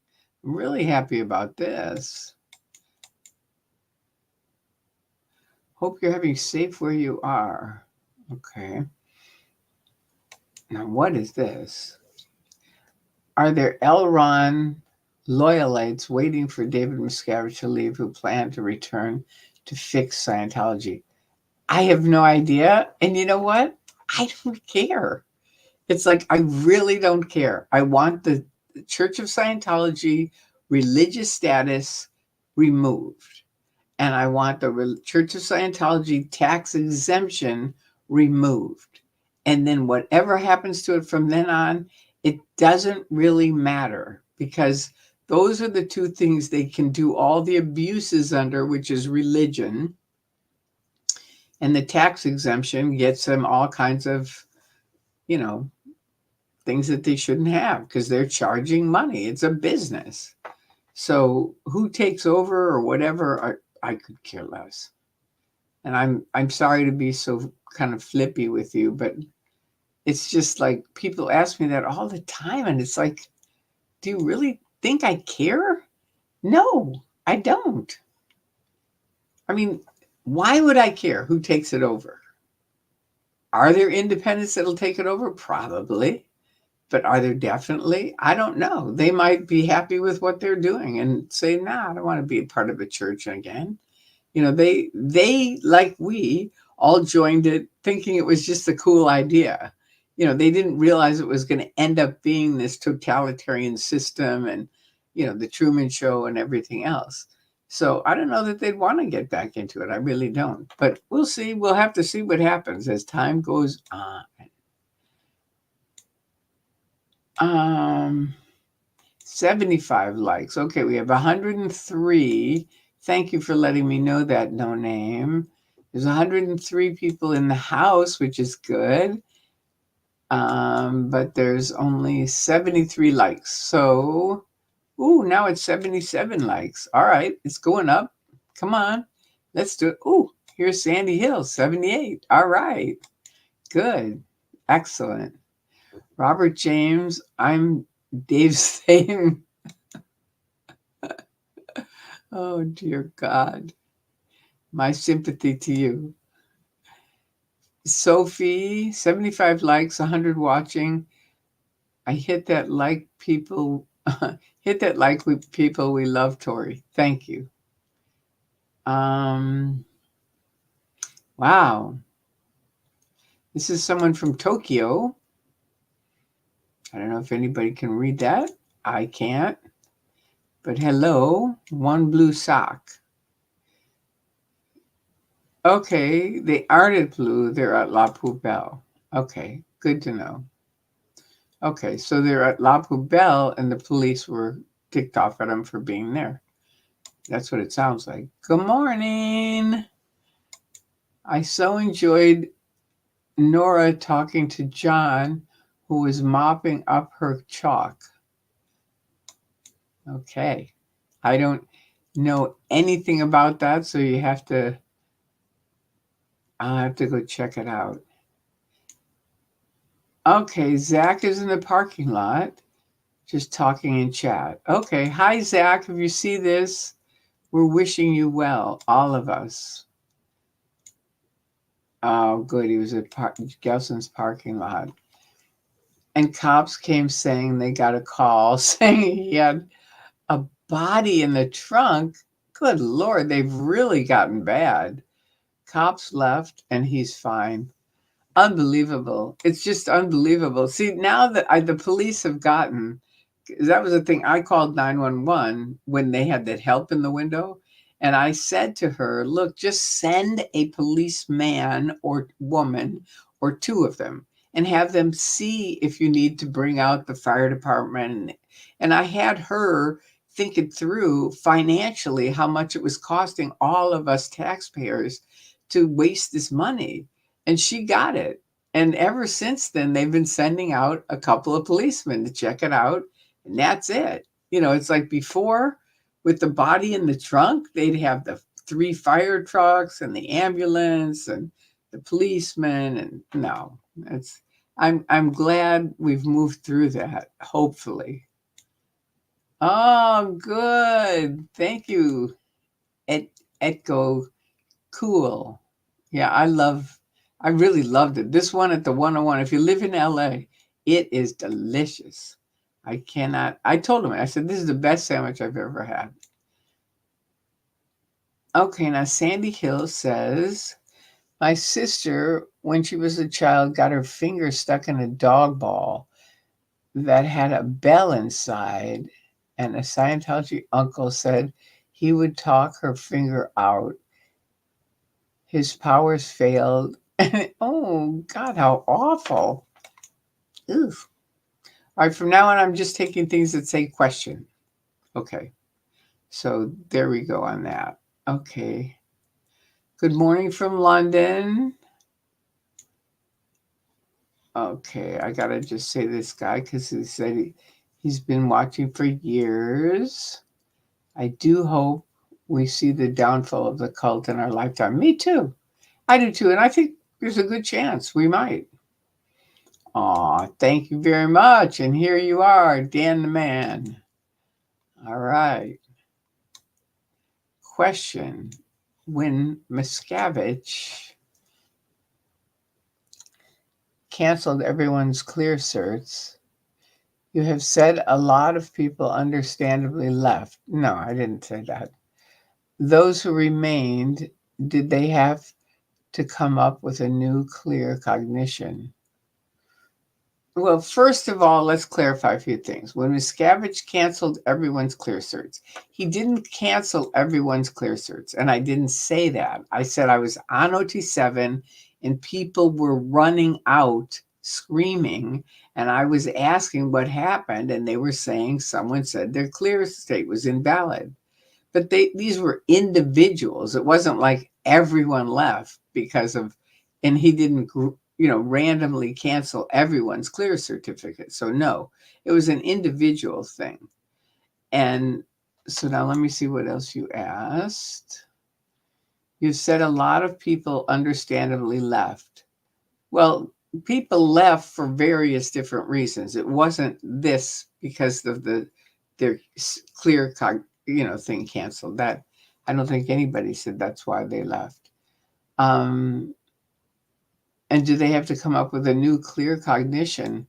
I'm really happy about this. Hope you're having safe where you are. Okay. Now, what is this? Are there Elron loyalites waiting for David Miscavige to leave who plan to return to fix Scientology? I have no idea. And you know what? I don't care. It's like, I really don't care. I want the Church of Scientology religious status removed. And I want the Church of Scientology tax exemption removed. And then whatever happens to it from then on, it doesn't really matter because those are the two things they can do all the abuses under, which is religion. And the tax exemption gets them all kinds of, things that they shouldn't have because they're charging money. It's a business. So who takes over or whatever, I could care less. And I'm sorry to be so kind of flippy with you, but it's just like people ask me that all the time. And it's like, do you really think I care? No, I don't. I mean, why would I care who takes it over? Are there independents that'll take it over? Probably. But are there definitely? I don't know. They might be happy with what they're doing and say, nah, I don't want to be a part of a church again. They like we all joined it thinking it was just a cool idea. They didn't realize it was going to end up being this totalitarian system and, the Truman Show and everything else. So I don't know that they'd want to get back into it. I really don't. But we'll see. We'll have to see what happens as time goes on. 75 likes. Okay, we have 103. Thank you for letting me know that, no name. There's 103 people in the house, which is good. But there's only 73 likes. So, now it's 77 likes. All right, it's going up. Come on, let's do it. Here's Sandy Hill, 78. All right, good, excellent. Robert James, I'm Dave saying, oh dear God, my sympathy to you. Sophie, 75 likes, 100 watching. I hit that like people, hit that like with people we love, Tori. Thank you. Wow. This is someone from Tokyo. I don't know if anybody can read that. I can't. But hello, one blue sock. Okay, they aren't at Blue. They're at La Poubelle. Okay, good to know. Okay, so they're at La Poubelle, and the police were ticked off at them for being there. That's what it sounds like. Good morning. I so enjoyed Nora talking to John, who was mopping up her chalk. Okay. I don't know anything about that, so I'll have to go check it out. Okay, Zach is in the parking lot, just talking in chat. Okay, hi Zach, if you see this, we're wishing you well, all of us. Oh, good, he was at Gelson's parking lot. And cops came saying they got a call saying he had a body in the trunk. Good Lord, they've really gotten bad. Cops left and he's fine. Unbelievable. It's just unbelievable. See, now that the police have gotten, that was the thing. I called 911 when they had that help in the window. And I said to her, look, just send a policeman or woman or two of them and have them see if you need to bring out the fire department. And I had her think it through financially how much it was costing all of us taxpayers to waste this money. And she got it. And ever since then, they've been sending out a couple of policemen to check it out. And that's it. It's like before with the body in the trunk, they'd have the 3 fire trucks and the ambulance and the policemen. And no, I'm glad we've moved through that, hopefully. Oh, good. Thank you. Etco. Cool. Yeah, I really loved it. This one at the 101, if you live in LA, it is delicious. I told him, I said, this is the best sandwich I've ever had. Okay, now Sandy Hill says, my sister, when she was a child, got her finger stuck in a dog ball that had a bell inside, and a Scientology uncle said he would talk her finger out. His powers failed. Oh, God, how awful. Oof. All right, from now on, I'm just taking things that say question. Okay, so there we go on that. Okay. Good morning from London. Okay, I got to just say this guy because he said he's been watching for years. I do hope we see the downfall of the cult in our lifetime. Me too. I do too. And I think there's a good chance we might. Aw, thank you very much. And here you are, Dan the Man. All right. Question. When Miscavige canceled everyone's clear certs, you have said a lot of people understandably left. No, I didn't say that. Those who remained, did they have to come up with a new clear cognition? Well, first of all, let's clarify a few things. When Miscavige canceled everyone's clear certs, he didn't cancel everyone's clear certs. And I didn't say that. I said I was on OT7 and people were running out screaming. And I was asking what happened. And they were saying someone said their clear state was invalid. But these were individuals. It wasn't like everyone left and he didn't randomly cancel everyone's clear certificate. So no, it was an individual thing. And so now let me see what else you asked. You said a lot of people understandably left. Well, people left for various different reasons. It wasn't this because of their clear thing canceled. That I don't think anybody said that's why they left. And do they have to come up with a new clear cognition?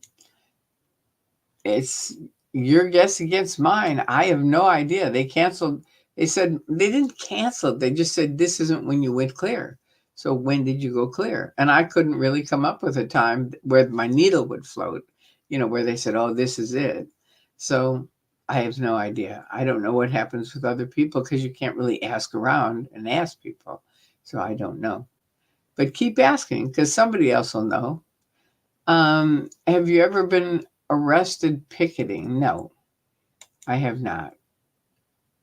It's your guess against mine. I have no idea. They canceled. They said they didn't cancel. They just said this isn't when you went clear. So when did you go clear? And I couldn't really come up with a time where my needle would float, where they said, oh, this is it. So I have no idea. I don't know what happens with other people because you can't really ask around and ask people. So I don't know. But keep asking because somebody else will know. Have you ever been arrested picketing? No, I have not.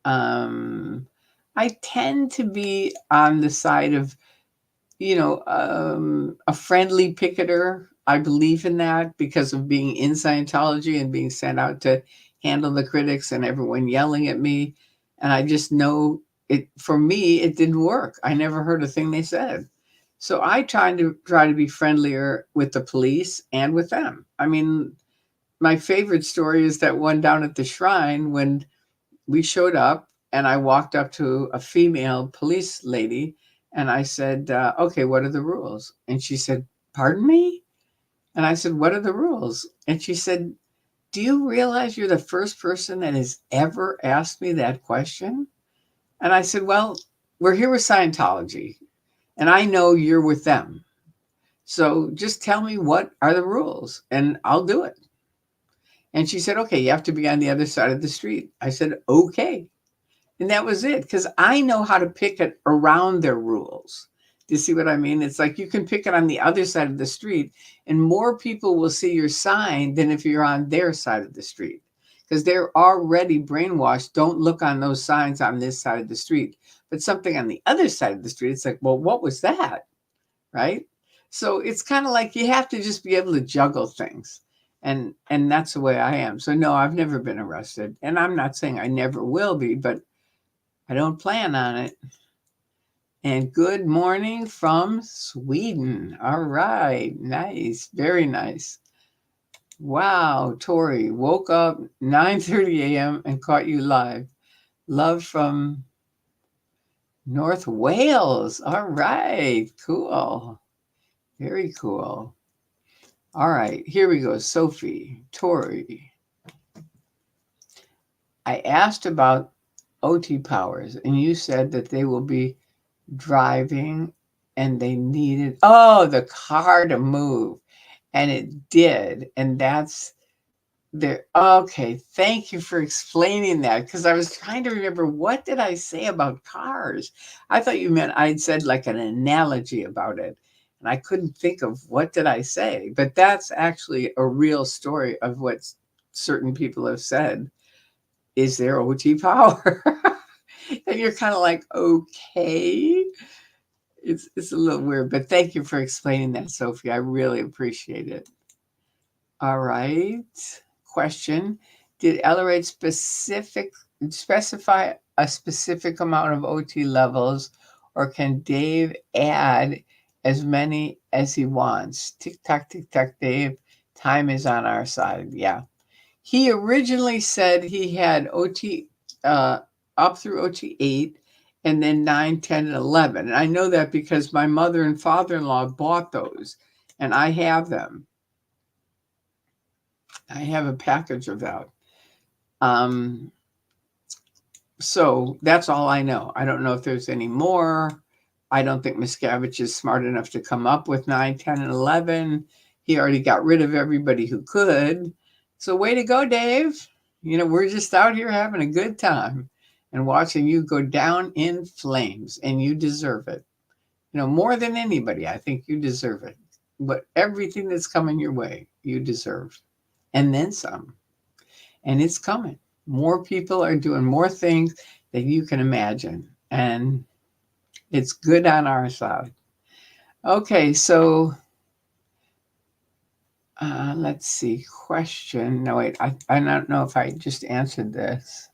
I tend to be on the side of, a friendly picketer. I believe in that because of being in Scientology and being sent out to handle the critics and everyone yelling at me. And I just know for me, it didn't work. I never heard a thing they said. So I try to be friendlier with the police and with them. I mean, my favorite story is that one down at the shrine when we showed up and I walked up to a female police lady and I said, okay, what are the rules? And she said, pardon me? And I said, what are the rules? And she said, do you realize you're the first person that has ever asked me that question? And I said, well, we're here with Scientology and I know you're with them. So just tell me what are the rules and I'll do it. And she said, okay, you have to be on the other side of the street. I said, okay. And that was it, because I know how to pick it around their rules. Do you see what I mean? It's like you can pick it on the other side of the street, and more people will see your sign than if you're on their side of the street, because they're already brainwashed. Don't look on those signs on this side of the street. But something on the other side of the street, it's like, well, what was that? Right? So it's kind of like you have to just be able to juggle things. And that's the way I am. So no, I've never been arrested. And I'm not saying I never will be, but I don't plan on it. And good morning from Sweden. All right. Nice. Very nice. Wow, Tori, woke up 9:30 a.m. and caught you live. Love from North Wales. All right. Cool. Very cool. All right. Here we go. Sophie, Tori. I asked about OT powers, and you said that they will be driving and they needed the car to move, and it did. And that's there. Okay, thank you for explaining that, because I was trying to remember, what did I say about cars? I thought you meant I'd said like an analogy about it, and I couldn't think of what did I say. But that's actually a real story of what certain people have said is their OT power. And you're kind of like, okay. It's a little weird, but thank you for explaining that, Sophie. I really appreciate it. All right. Question. Did Ellerate specify a specific amount of OT levels, or can Dave add as many as he wants? Tick tock, Dave. Time is on our side. Yeah. He originally said he had OT up through OT 8 and then 9, 10, and 11. And I know that because my mother and father-in-law bought those, and I have them. I have a package of that. So that's all I know. I don't know if there's any more. I don't think Miscavige is smart enough to come up with 9, 10, and 11. He already got rid of everybody who could. So way to go, Dave. We're just out here having a good time and watching you go down in flames, and you deserve it. More than anybody, I think you deserve it. But everything that's coming your way, you deserve. And then some. And it's coming. More people are doing more things than you can imagine. And it's good on our side. Okay, so let's see. Question. No, wait. I don't know if I just answered this.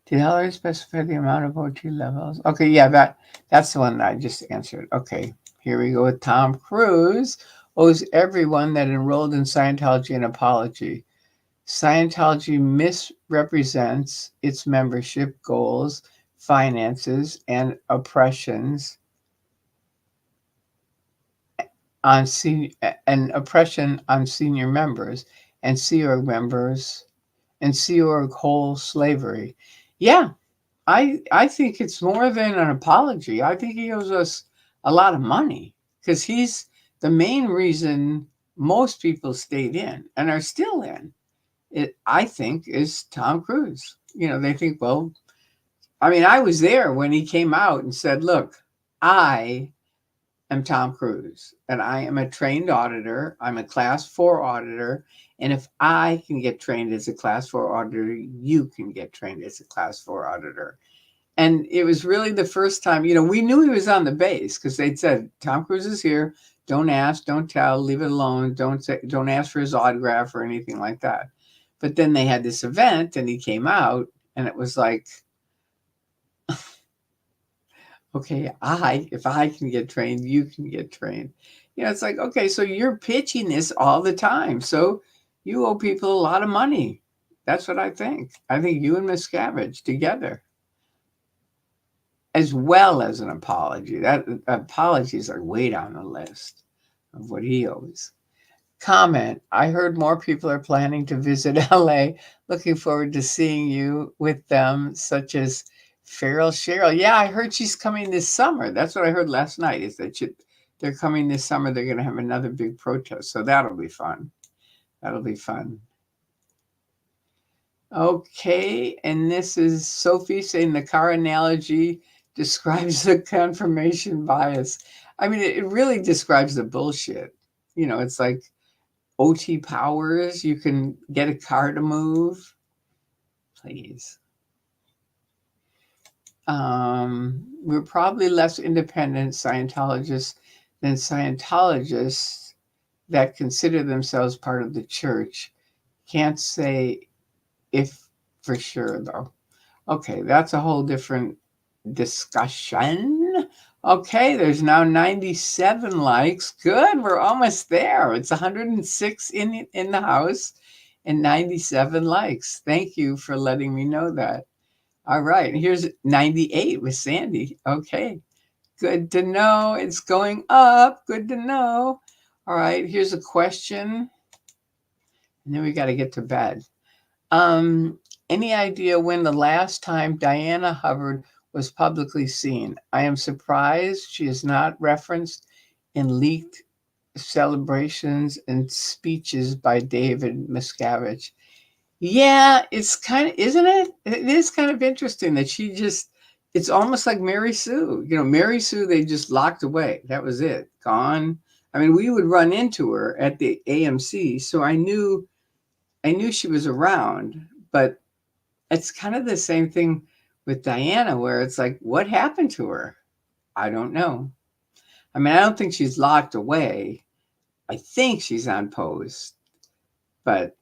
Did Hillary specify the amount of OT levels? Okay, yeah, that's the one that I just answered. Okay, here we go with Tom Cruise. Owes everyone that enrolled in Scientology an apology. Scientology misrepresents its membership goals, finances, and oppressions. on senior and oppression on senior members and Sea Org members and Sea Org whole slavery. Yeah, I think it's more than an apology. I think he owes us a lot of money because he's the main reason most people stayed in and are still in. It, I think, is Tom Cruise. You know, they think, well, I mean, I was there when he came out and said, look, I am Tom Cruise and I am a trained auditor. I'm a class 4 auditor. And if I can get trained as a class 4 auditor, you can get trained as a class 4 auditor. And it was really the first time, you know, we knew he was on the base because they'd said, Tom Cruise is here. Don't ask, don't tell, leave it alone. Don't ask for his autograph or anything like that. But then they had this event and he came out and it was like, okay, if I can get trained, you can get trained. You know, it's like, okay, so you're pitching this all the time. So you owe people a lot of money. That's what I think. I think you and Miscavige together, as well as an apology. That apologies are way down the list of what he owes. Comment, I heard more people are planning to visit LA. Looking forward to seeing you with them, such as Farrell Cheryl. Yeah, I heard she's coming this summer. That's what I heard last night, is that they're coming this summer. They're going to have another big protest. So that'll be fun. That'll be fun. Okay, and this is Sophie saying the car analogy describes the confirmation bias. I mean, it really describes the bullshit. You know, it's like OT powers, you can get a car to move. Please. We're probably less independent Scientologists than Scientologists that consider themselves part of the church. Can't say if for sure, though. Okay, that's a whole different discussion. Okay, there's now 97 likes. Good, we're almost there. It's 106 in the house and 97 likes. Thank you for letting me know that. All right, here's 98 with Sandy. Okay, good to know. It's going up. Good to know. All right, here's a question. And then we got to get to bed. Any idea when the last time Diana Hubbard was publicly seen? I am surprised she is not referenced in leaked celebrations and speeches by David Miscavige. Yeah, it's kind of, isn't it? It is kind of interesting that she just, it's almost like Mary Sue. You know, Mary Sue, they just locked away. That was it, gone. I mean, we would run into her at the AMC, so I knew she was around, but it's kind of the same thing with Diana, where it's like, what happened to her? I don't know. I mean, I don't think she's locked away. I think she's on post, but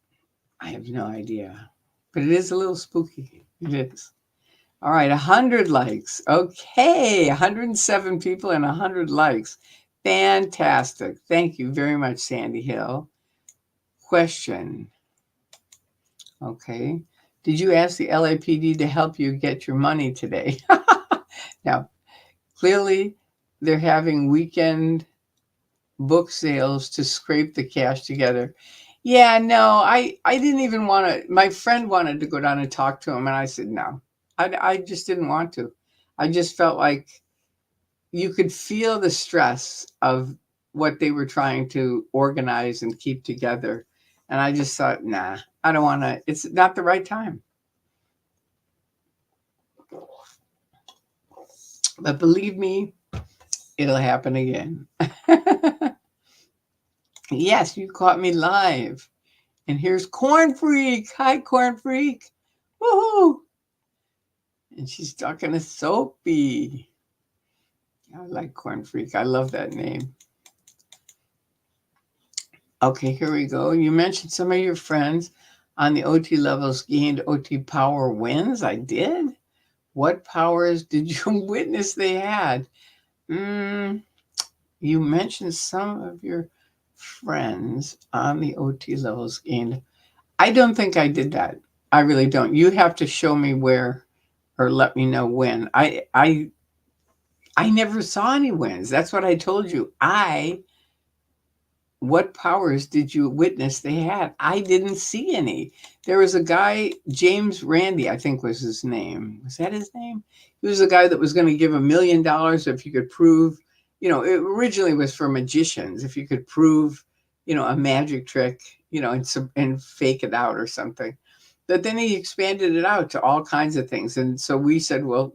I have no idea. But it is a little spooky. It is. All right, 100 likes. Okay, 107 people and 100 likes. Fantastic. Thank you very much, Sandy Hill. Question. Okay. Did you ask the LAPD to help you get your money today? Now, clearly, they're having weekend book sales to scrape the cash together. Yeah, no, I didn't even want to. My friend wanted to go down and talk to him, and I said no. I just didn't want to. I just felt like you could feel the stress of what they were trying to organize and keep together. And I just thought, nah, I don't want to. It's not the right time. But believe me, it'll happen again. Yes, you caught me live. And here's Corn Freak. Hi, Corn Freak. Woohoo! And she's talking to Soapy. I like Corn Freak. I love that name. Okay, here we go. You mentioned some of your friends on the OT levels gained OT power wins. I did. What powers did you witness they had? You mentioned some of your friends on the OT levels gained. I don't think I did that. I really don't. You have to show me where or let me know when. I never saw any wins. That's what I told you. I what powers did you witness they had? I didn't see any. There was a guy, James Randi, I think was his name. Was that his name? He was a guy that was going to give $1 million if you could prove, it originally was for magicians. If you could prove, a magic trick, and fake it out or something. But then he expanded it out to all kinds of things. And so we said, well,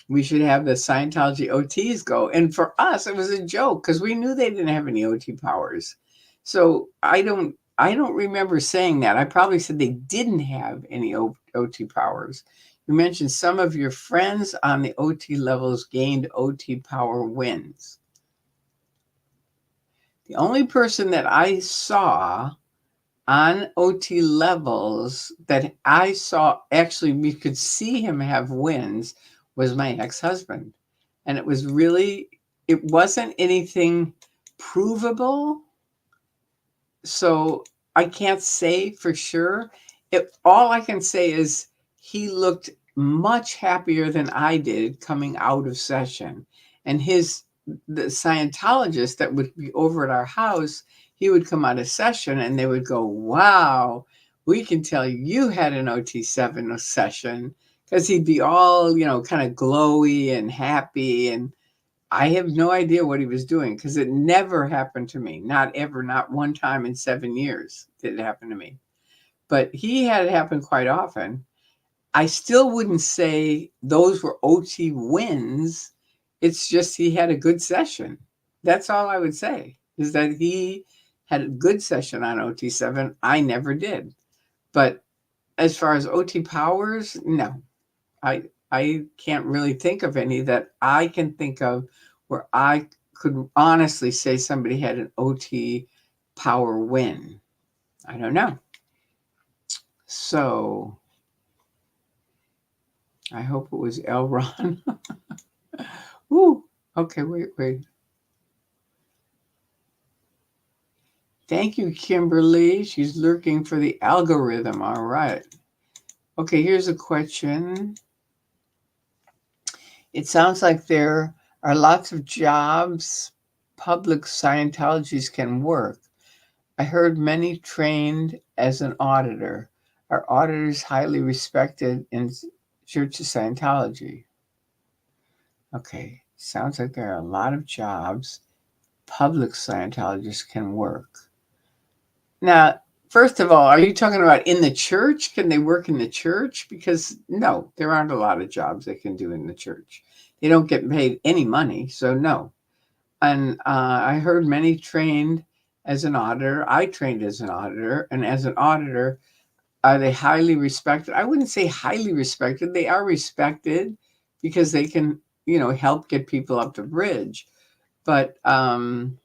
we should have the Scientology OTs go. And for us, it was a joke because we knew they didn't have any OT powers. So I don't remember saying that. I probably said they didn't have any OT powers. You mentioned some of your friends on the OT levels gained OT power wins. The only person that I saw on OT levels that I saw, actually we could see him have wins, was my ex-husband. And it wasn't anything provable. So I can't say for sure. All I can say is he looked much happier than I did coming out of session. And the Scientologist that would be over at our house, he would come out of session and they would go, wow, we can tell you had an OT7 session, because he'd be all, kind of glowy and happy. And I have no idea what he was doing because it never happened to me. Not ever, not one time in 7 years did it happen to me. But he had it happen quite often. I still wouldn't say those were OT wins. It's just he had a good session. That's all I would say, is that he had a good session on OT7. I never did. But as far as OT powers, no. I can't really think of any that I can think of where I could honestly say somebody had an OT power win. I don't know. So I hope it was L. Ron. Ooh, okay, wait. Thank you, Kimberly. She's lurking for the algorithm. All right. Okay, here's a question. It sounds like there are lots of jobs public Scientologists can work. I heard many trained as an auditor. Are auditors highly respected in Church of Scientology? Okay, sounds like there are a lot of jobs public Scientologists can work. Now, first of all, are you talking about in the church? Can they work in the church? Because no, there aren't a lot of jobs they can do in the church. They don't get paid any money, so no. And I heard many trained as an auditor. I trained as an auditor, and as an auditor, are they highly respected? I wouldn't say highly respected. They are respected because they can, help get people up the bridge. But can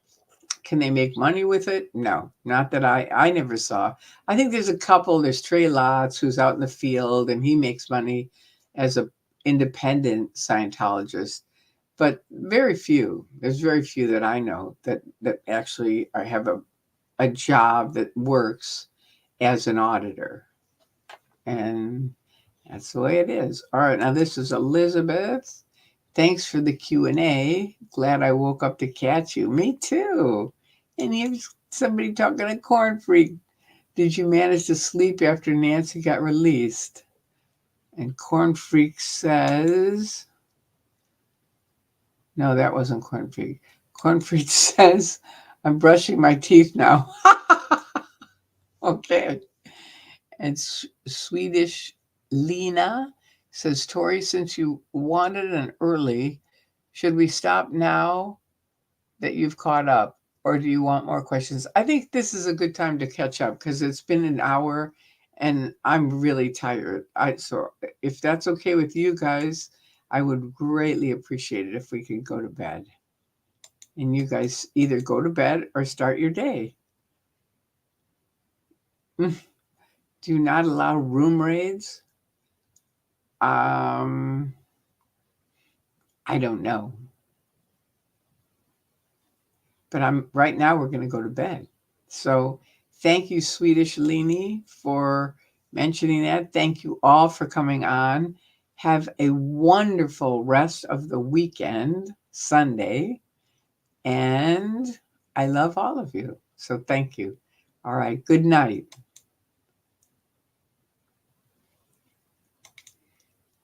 they make money with it? No, not that I never saw. I think there's a couple. There's Trey Lotz, who's out in the field, and he makes money as a independent Scientologist. But very few. There's very few that I know that actually have a job that works as an auditor. And that's the way it is. All right, now this is Elizabeth. Thanks for the Q&A. Glad I woke up to catch you. Me too. And here's somebody talking to Corn Freak. Did you manage to sleep after Nancy got released? And Corn Freak says, no, that wasn't Corn Freak. Corn Freak says, I'm brushing my teeth now. Okay. And Swedish Lena says, Tori, since you wanted an early, should we stop now that you've caught up, or do you want more questions? I think this is a good time to catch up because it's been an hour and I'm really tired. So if that's okay with you guys, I would greatly appreciate it if we could go to bed. And you guys either go to bed or start your day. Do not allow room raids. I don't know. But right now we're going to go to bed. So thank you, Swedish Leni, for mentioning that. Thank you all for coming on. Have a wonderful rest of the weekend, Sunday. And I love all of you. So thank you. All right. Good night.